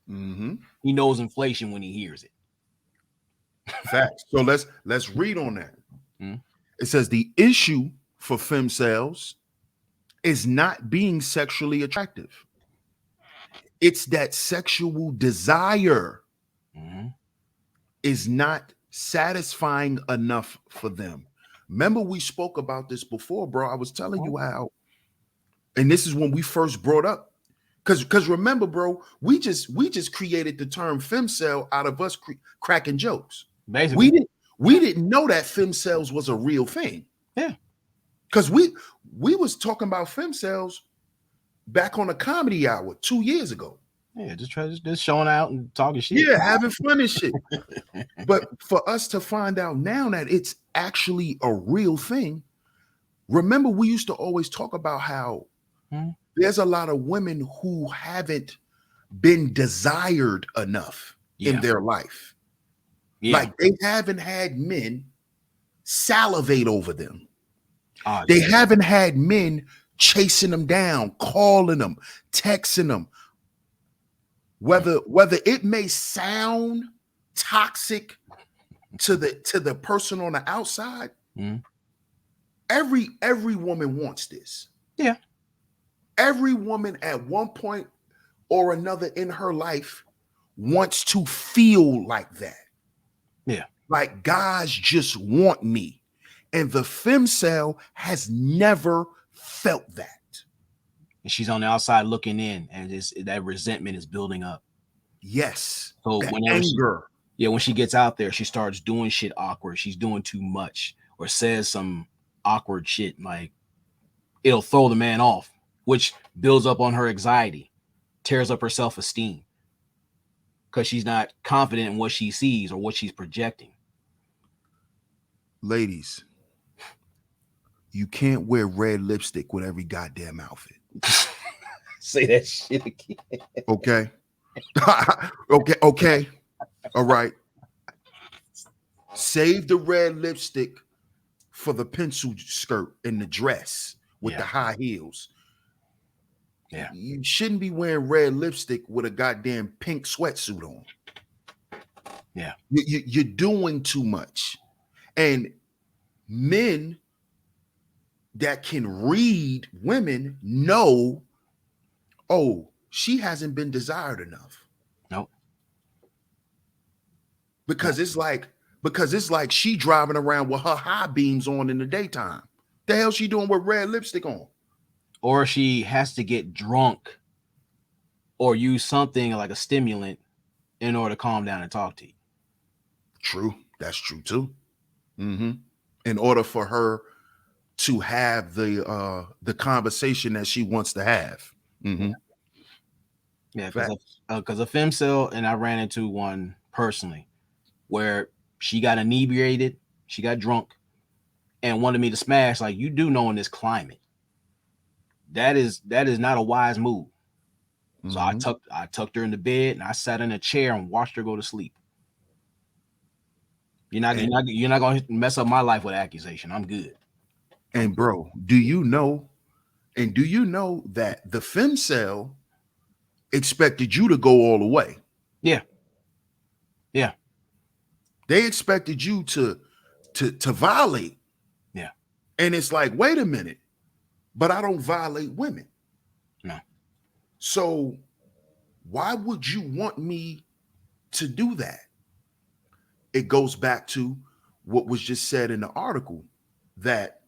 Mm-hmm. He knows inflation when he hears it. Facts. So let's read on that. It says the issue for femcels is not being sexually attractive. It's that sexual desire is not satisfying enough for them. Remember, we spoke about this before, bro. I was telling you how, and this is when we first brought up, because remember, bro, we just created the term femcel out of us cracking jokes. Basically, we didn't know that femcels was a real thing. Yeah, because we was talking about femcels back on a comedy hour 2 years ago. Yeah, just showing out and talking shit. Yeah, having fun and shit. But for us to find out now that it's actually a real thing, remember we used to always talk about how there's a lot of women who haven't been desired enough in their life. Yeah. Like they haven't had men salivate over them. They haven't had men chasing them down, calling them, texting them. Whether it may sound toxic to the person on the outside, every woman wants this. Yeah. Every woman at one point or another in her life wants to feel like that. Yeah. Like guys just want me. And the femcel has never felt that. And she's on the outside looking in, and that resentment is building up. Yes. So anger. When she gets out there, she starts doing shit awkward. She's doing too much or says some awkward shit. Like it'll throw the man off, which builds up on her anxiety, tears up her self-esteem because she's not confident in what she sees or what she's projecting. Ladies, you can't wear red lipstick with every goddamn outfit. Say that shit again. Okay. Okay. All right. Save the red lipstick for the pencil skirt and the dress with the high heels. Yeah. You shouldn't be wearing red lipstick with a goddamn pink sweatsuit on. Yeah. You're doing too much. And men that can read women know, oh, she hasn't been desired enough. Nope. Because it's like she driving around with her high beams on in the daytime. The hell she doing with red lipstick on? Or she has to get drunk or use something like a stimulant in order to calm down and talk to you. True. That's true too. In order for her to have the conversation that she wants to have. Yeah, because a femcel, and I ran into one personally, where She got inebriated. She got drunk and wanted me to smash. Like, you do know in this climate, that is not a wise move. So I tucked her in the bed and I sat in a chair and watched her go to sleep. You're not gonna mess up my life with accusation. I'm good. And bro, do you know that the Femcel expected you to go all the way? Yeah. Yeah. They expected you to violate. Yeah. And it's like, wait a minute, but I don't violate women. No. So why would you want me to do that? It goes back to what was just said in the article, that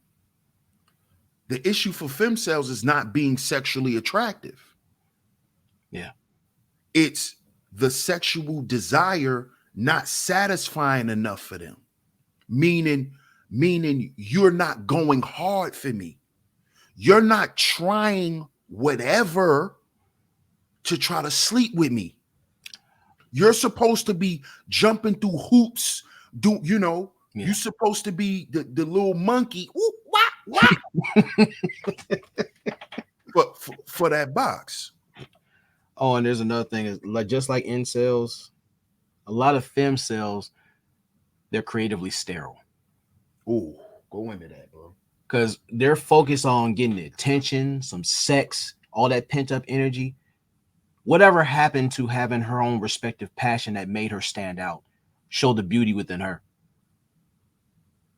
the issue for Femcels is not being sexually attractive. Yeah. It's the sexual desire not satisfying enough for them. Meaning you're not going hard for me. You're not trying whatever to try to sleep with me. You're supposed to be jumping through hoops. You're supposed to be the little monkey. Ooh, wah, wah. for that box. Oh, and there's another thing, is like, just like incels, a lot of femcels, they're creatively sterile. Oh, go into that, bro. Because they're focused on getting the attention, some sex, all that pent-up energy. Whatever happened to having her own respective passion that made her stand out, show the beauty within her.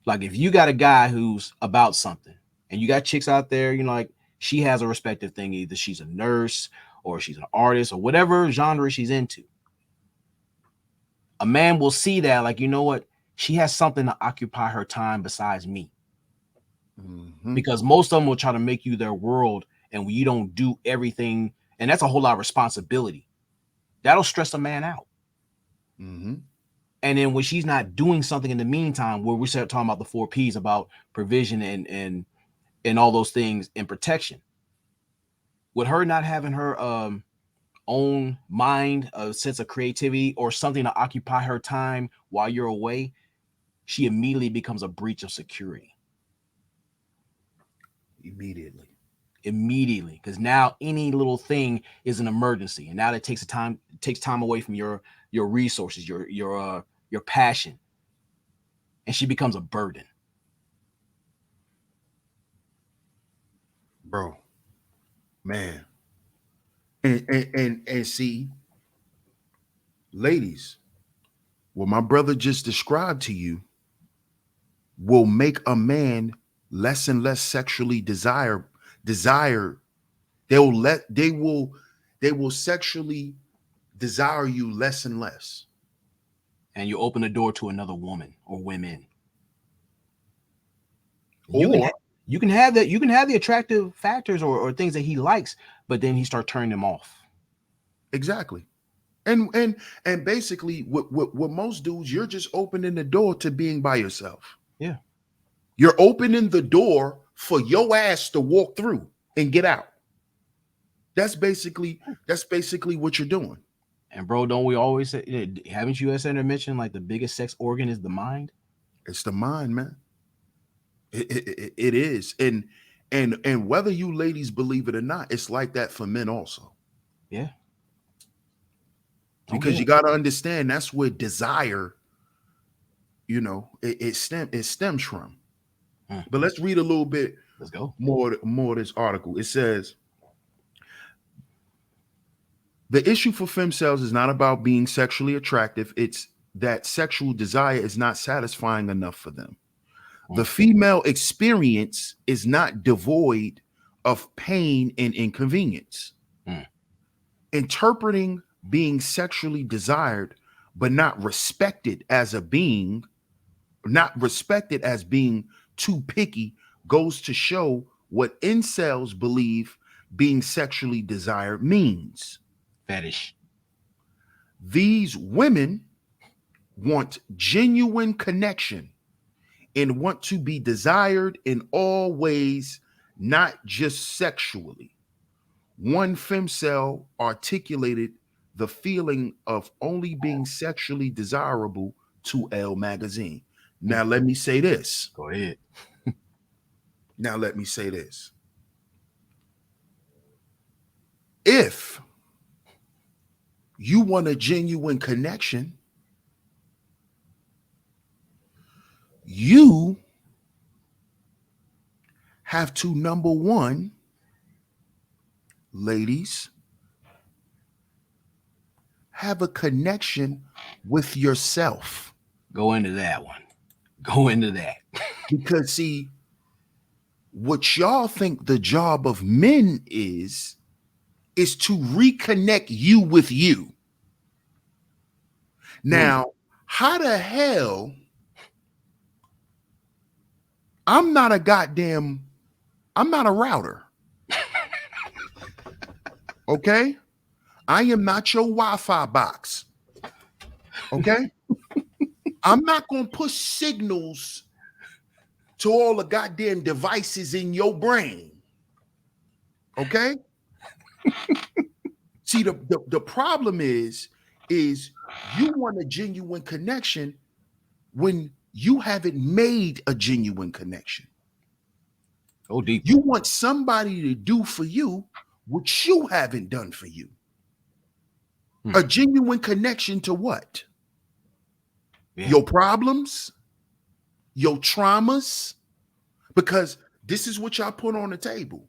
Like, if you got a guy who's about something, and you got chicks out there, like, she has a respective thing. Either she's a nurse or she's an artist or whatever genre she's into. A man will see that, like, you know what? She has something to occupy her time besides me. Mm-hmm. Because most of them will try to make you their world, and when you don't do everything, and that's a whole lot of responsibility, that'll stress a man out. Mm-hmm. And then when she's not doing something in the meantime, where we start talking about the 4 P's, about provision and all those things, and protection, with her not having her own mind, a sense of creativity, or something to occupy her time while you're away, she immediately becomes a breach of security. Immediately, because now any little thing is an emergency, and now that takes time away from your resources, your passion, and she becomes a burden. Bro, man. And see, ladies, what my brother just described to you will make a man less and less sexually desired. They will sexually desire you less and less. And you open the door to another woman or women. You can have the attractive factors or things that he likes, but then he start turning them off. Exactly. And basically with most dudes, you're just opening the door to being by yourself. Yeah. You're opening the door for your ass to walk through and get out. That's basically what you're doing. And bro, don't we always say, haven't you mentioned, like, the biggest sex organ is the mind? It's the mind, man. It is. And whether you ladies believe it or not, it's like that for men also. Yeah. Because you got to understand, that's where desire, it stems from. But let's read a little bit. Let's go. More of this article. It says, the issue for femcels is not about being sexually attractive. It's that sexual desire is not satisfying enough for them. The female experience is not devoid of pain and inconvenience. Interpreting being sexually desired, but not respected as being too picky, goes to show what incels believe being sexually desired means. Fetish. These women want genuine connection and want to be desired in all ways, not just sexually. One femcel articulated the feeling of only being sexually desirable to Elle magazine. Now, let me say this. Go ahead. Now, let me say this. If you want a genuine connection, you have to, number one, ladies, have a connection with yourself. Go into that one. Go into that. Because, see, what y'all think the job of men is to reconnect you with you. Now, how the hell I'm not a router. Okay? I am not your Wi-Fi box. Okay? I'm not going to push signals to all the goddamn devices in your brain. Okay? See, the problem is you want a genuine connection when you haven't made a genuine connection. Oh, deep. You want somebody to do for you what you haven't done for you. A genuine connection to what? Yeah. Your problems, your traumas, because this is what y'all put on the table.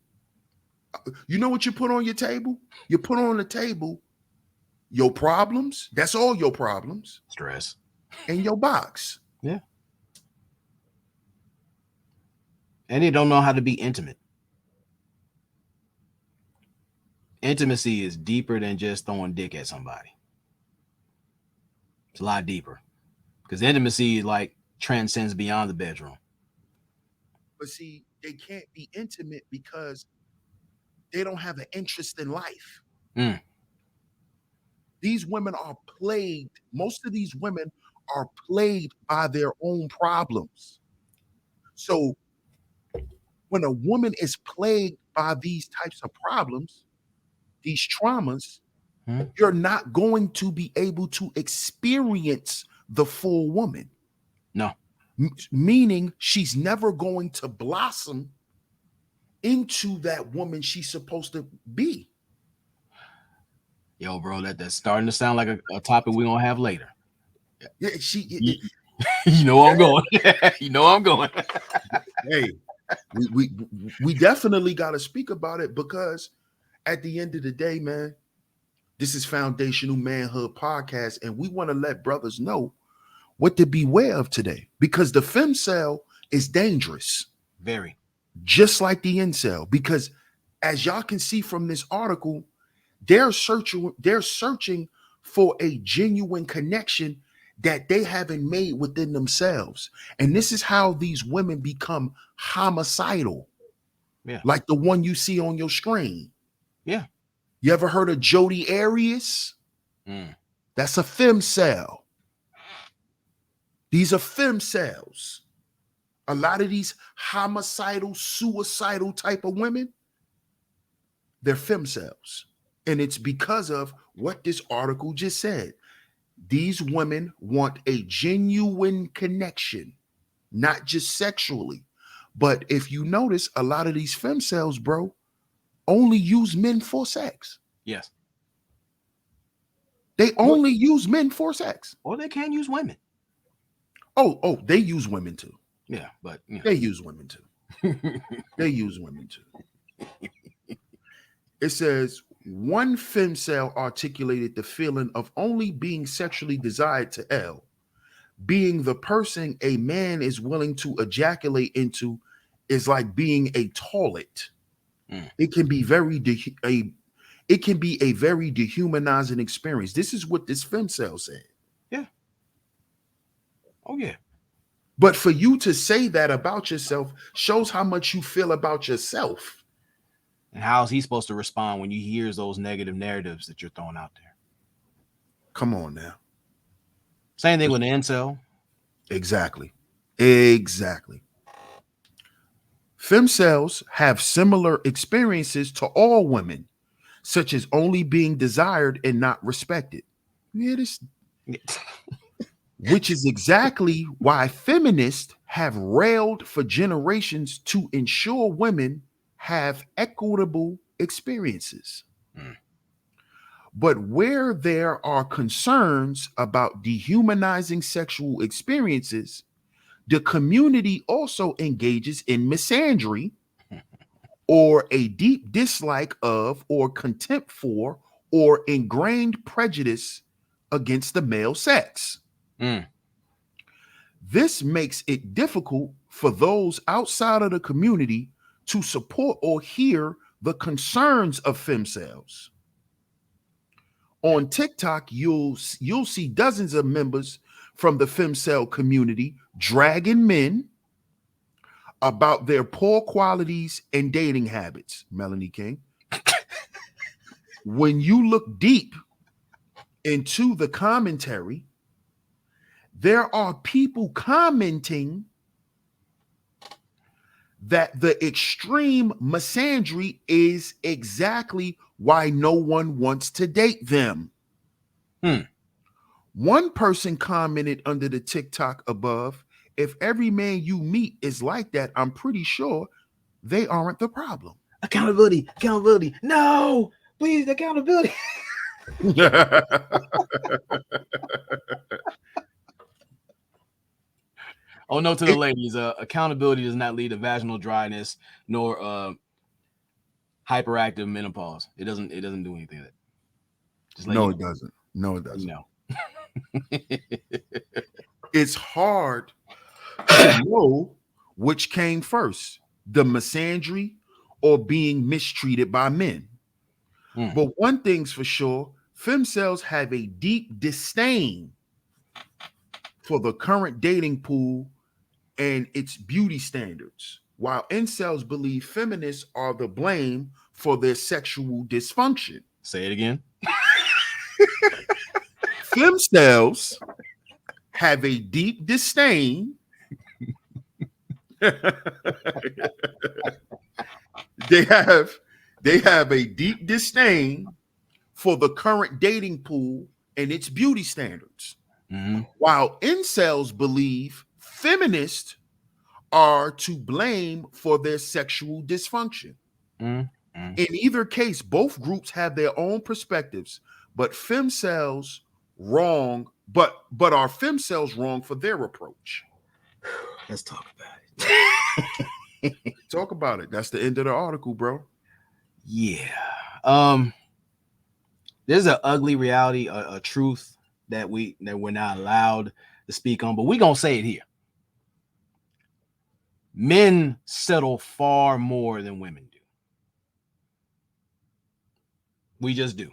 You know what you put on your table? You put on the table your problems. That's all your problems. Stress. And your box. Yeah. And they don't know how to be intimate. Intimacy is deeper than just throwing dick at somebody. It's a lot deeper. Because intimacy like transcends beyond the bedroom. But see, they can't be intimate because they don't have an interest in life. These women are plagued. Most of these women are plagued by their own problems. So when a woman is plagued by these types of problems, these traumas, you're not going to be able to experience the full woman. No. Meaning she's never going to blossom into that woman she's supposed to be. Yo, bro, that's starting to sound like a topic we're going to have later. Yeah, you know where I'm going. You know where I'm going. Hey, we definitely got to speak about it because at the end of the day, man, this is Foundational Manhood Podcast, and we want to let brothers know what to beware of today because the Femcel is dangerous. Very. Just like the Incel, because as y'all can see from this article, they're searching for a genuine connection that they haven't made within themselves. And this is how these women become homicidal. Yeah. Like the one you see on your screen. Yeah. You ever heard of Jodi Arias? That's a Femcel. These are Femcels. A lot of these homicidal, suicidal type of women, they're Femcels. And it's because of what this article just said. These women want a genuine connection, not just sexually. But if you notice, a lot of these Femcels, bro, only use men for sex. Yes. They only use men for sex. Or they can use women. Oh, they use women too. Yeah, but they use women too. They use women too. It says one Femcel articulated the feeling of only being sexually desired to Elle, being the person a man is willing to ejaculate into is like being a toilet. It can be a very dehumanizing experience. This is what this Femcel said. Yeah. Oh yeah. But for you to say that about yourself shows how much you feel about yourself. And how is he supposed to respond when you hear those negative narratives that you're throwing out there? Come on now. Same thing with an incel. Exactly. Femcels have similar experiences to all women, such as only being desired and not respected. You hear this? which is exactly why feminists have railed for generations to ensure women have equitable experiences. Mm. But where there are concerns about dehumanizing sexual experiences, the community also engages in misandry or a deep dislike of or contempt for or ingrained prejudice against the male sex. Mm. This makes it difficult for those outside of the community to support or hear the concerns of femcels. On TikTok, you'll see dozens of members from the femcel community dragging men about their poor qualities and dating habits. Melanie King. When you look deep into the commentary, there are people commenting that the extreme misandry is exactly why no one wants to date them. Hmm. One person commented under the TikTok above, if every man you meet is like that, I'm pretty sure they aren't the problem. Accountability. No, please, accountability. Oh, no, to the ladies, accountability does not lead to vaginal dryness nor hyperactive menopause. It doesn't do anything. Just let No, you it know. doesn't. No, it doesn't. No. It's hard to know which came first, the misandry or being mistreated by men. Mm. But one thing's for sure, femcels have a deep disdain for the current dating pool and its beauty standards, while incels believe feminists are the blame for their sexual dysfunction. Say it again. Femcels have a deep disdain. They have a deep disdain for the current dating pool and its beauty standards. Mm-hmm. While incels believe feminists are to blame for their sexual dysfunction. Mm-hmm. In either case, both groups have their own perspectives, but femcels wrong, but are femcels wrong for their approach? Let's talk about it. Talk about it. That's the end of the article, bro. Yeah. There's an ugly reality, a truth that we're not allowed to speak on, but we're gonna say it here. Men settle far more than women do. We just do.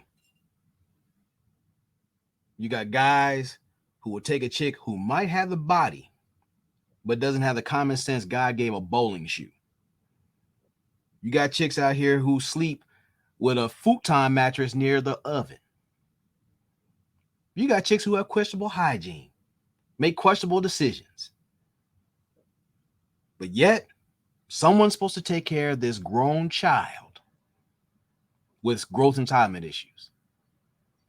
You got guys who will take a chick who might have the body, but doesn't have the common sense God gave a bowling shoe. You got chicks out here who sleep with a futon mattress near the oven. You got chicks who have questionable hygiene, make questionable decisions. But yet, someone's supposed to take care of this grown child with growth entitlement issues,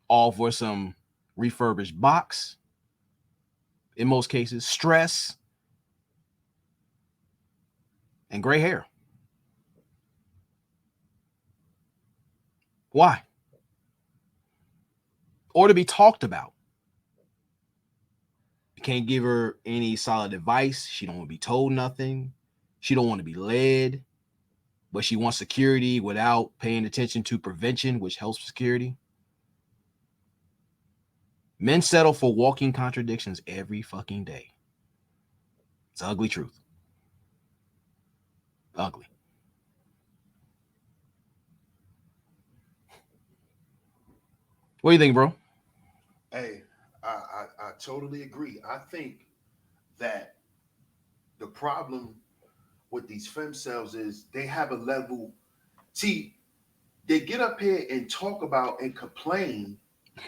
all for some refurbished box, in most cases, stress, and gray hair. Why? Or to be talked about. You can't give her any solid advice. She don't want to be told nothing. She don't want to be led, but she wants security without paying attention to prevention, which helps security. Men settle for walking contradictions every fucking day. It's an ugly truth. Ugly. What do you think, bro? Hey, I totally agree. I think that the problem with these femcels is they have a level. See, they get up here and talk about and complain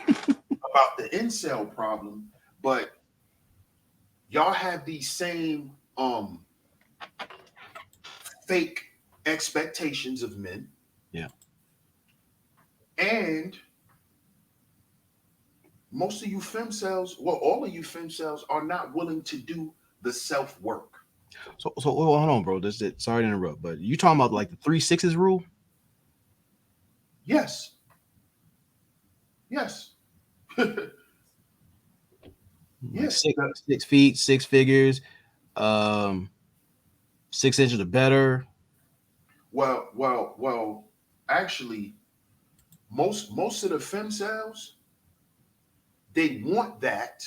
about the incel problem, but y'all have these same fake expectations of men. Yeah. And most of you femcels, well, all of you femcels are not willing to do the self work. So hold on, bro. Sorry to interrupt, but you talking about like the 3 6s rule? Yes. Yes. Like Yes. 6 feet, 6 figures, 6 inches or better. Well. Actually, most of the femcels, they want that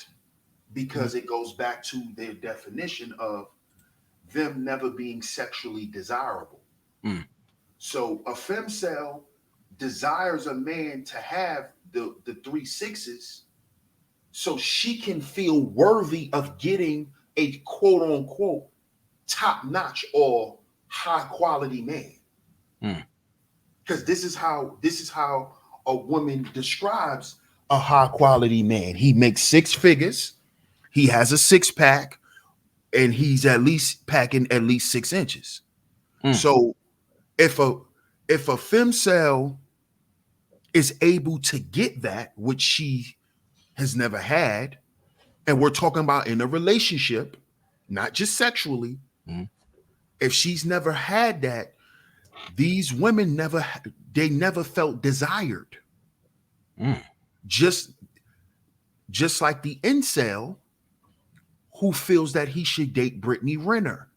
because it goes back to their definition of them never being sexually desirable. Mm. So a femcel desires a man to have the 3 6s so she can feel worthy of getting a quote unquote top notch or high quality man. Because this is how a woman describes a high quality man. He makes 6 figures, he has a 6-pack, and he's at least packing at least 6 inches. So if a femcel is able to get that, which she has never had, and we're talking about in a relationship, not just sexually, if she's never had that, these women never felt desired. Just like the incel who feels that he should date Brittany Renner.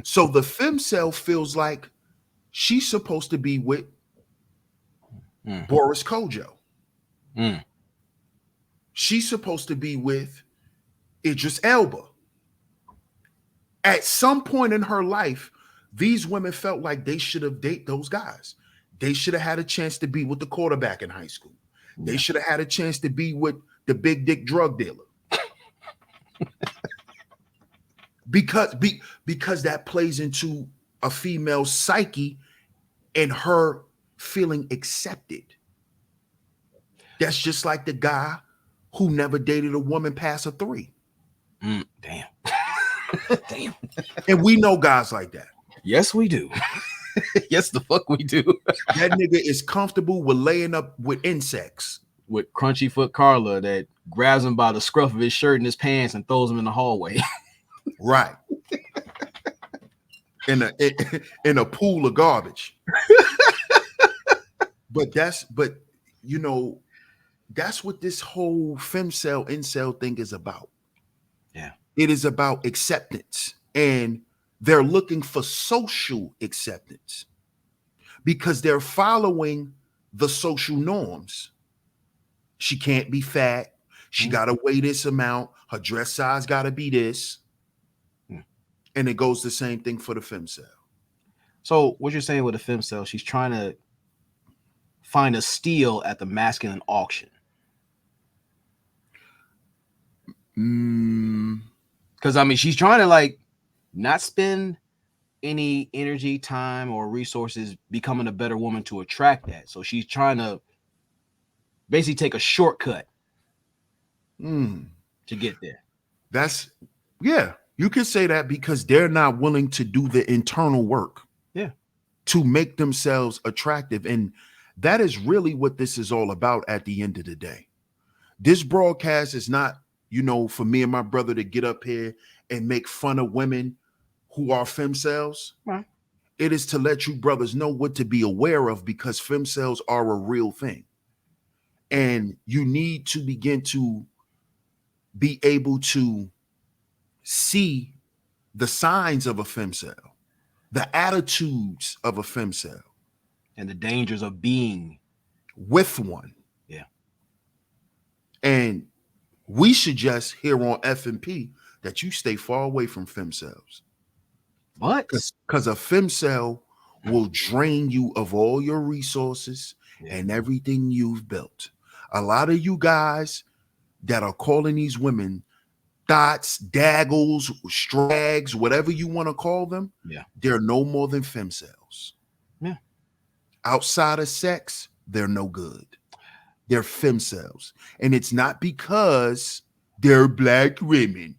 So the femcel feels like she's supposed to be with Boris Kojo. She's supposed to be with Idris Elba. At some point in her life, these women felt like they should have dated those guys. They should have had a chance to be with the quarterback in high school. They should have had a chance to be with the big dick drug dealer. because that plays into a female's psyche and her feeling accepted. That's just like the guy who never dated a woman past a 3. Damn. Damn. And we know guys like that. Yes, we do. Yes, the fuck we do. That nigga is comfortable with laying up with insects. With Crunchy Foot Carla that grabs him by the scruff of his shirt and his pants and throws him in the hallway. Right. In a pool of garbage. But that's what this whole femcel incel thing is about. Yeah. It is about acceptance, and they're looking for social acceptance because they're following the social norms. She can't be fat. She got to weigh this amount. Her dress size got to be this. And it goes the same thing for the femcel. So what you're saying with the femcel, she's trying to find a steal at the masculine auction. Because I mean, she's trying to like not spend any energy, time, or resources becoming a better woman to attract that. So she's trying to basically take a shortcut to get there. You can say that because they're not willing to do the internal work to make themselves attractive. And that is really what this is all about at the end of the day. This broadcast is not, for me and my brother to get up here and make fun of women who are femcels. Right. It is to let you brothers know what to be aware of, because femcels are a real thing. And you need to begin to be able to see the signs of a femcel, the attitudes of a femcel, and the dangers of being with one. Yeah. And we suggest here on FMP that you stay far away from femcels. What? Because a femcel will drain you of all your resources and everything you've built. A lot of you guys that are calling these women thoughts, daggles, strags, whatever you want to call them, they're no more than femcels. Yeah. Outside of sex, they're no good. They're femcels. And it's not because they're black women.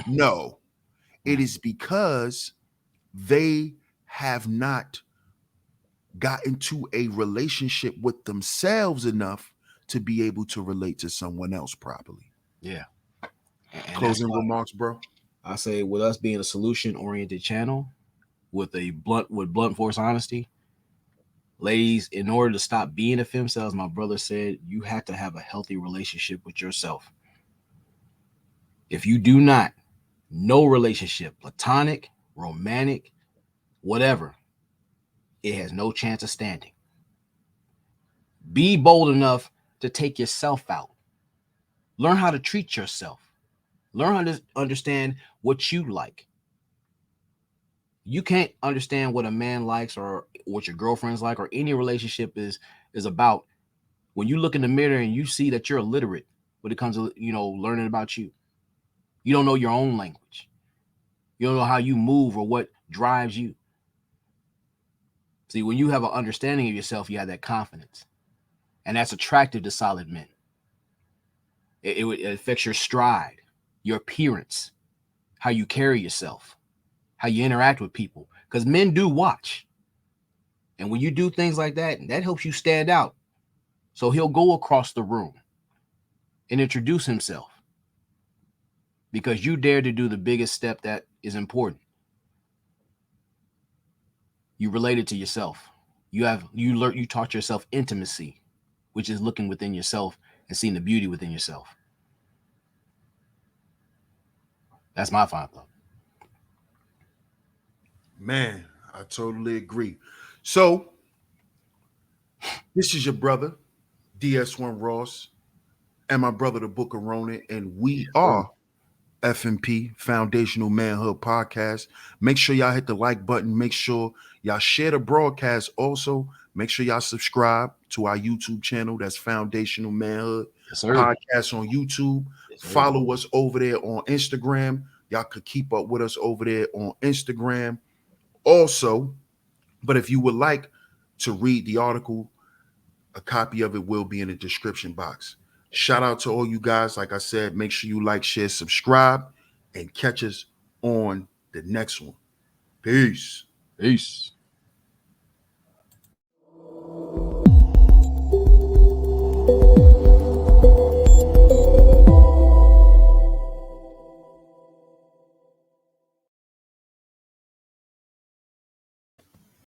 No, it is because they have not gotten to a relationship with themselves enough to be able to relate to someone else properly. Yeah. And Closing remarks, bro. I say with us being a solution-oriented channel with blunt force honesty, ladies, in order to stop being a femcel, as my brother said, you have to have a healthy relationship with yourself. If you do not, no relationship, platonic, romantic, whatever, it has no chance of standing. Be bold enough to take yourself out. Learn how to treat yourself. Learn how to understand what you like. You can't understand what a man likes or what your girlfriend's like or any relationship is about when you look in the mirror and you see that you're illiterate when it comes to, learning about you. You don't know your own language. You don't know how you move or what drives you. See, when you have an understanding of yourself, you have that confidence. And that's attractive to solid men. It affects your stride, your appearance, how you carry yourself, how you interact with people. Because men do watch. And when you do things like that, that helps you stand out. So he'll go across the room and introduce himself because you dare to do the biggest step that is important. You related to yourself. You taught yourself intimacy, which is looking within yourself and seeing the beauty within yourself. That's my final thought. Man, I totally agree. So, this is your brother, DS1 Ross, and my brother, the Book of Ronan, and we are FMP, Foundational Manhood Podcast. Make sure y'all hit the like button. Make sure y'all share the broadcast. Also, make sure y'all subscribe to our YouTube channel. That's Foundational Manhood Podcast on YouTube. Follow us over there on Instagram. Y'all could keep up with us over there on Instagram. Also, but if you would like to read the article, a copy of it will be in the description box. Shout out to all you guys. Like I said, make sure you like, share, subscribe, and catch us on the next one. Peace. Peace.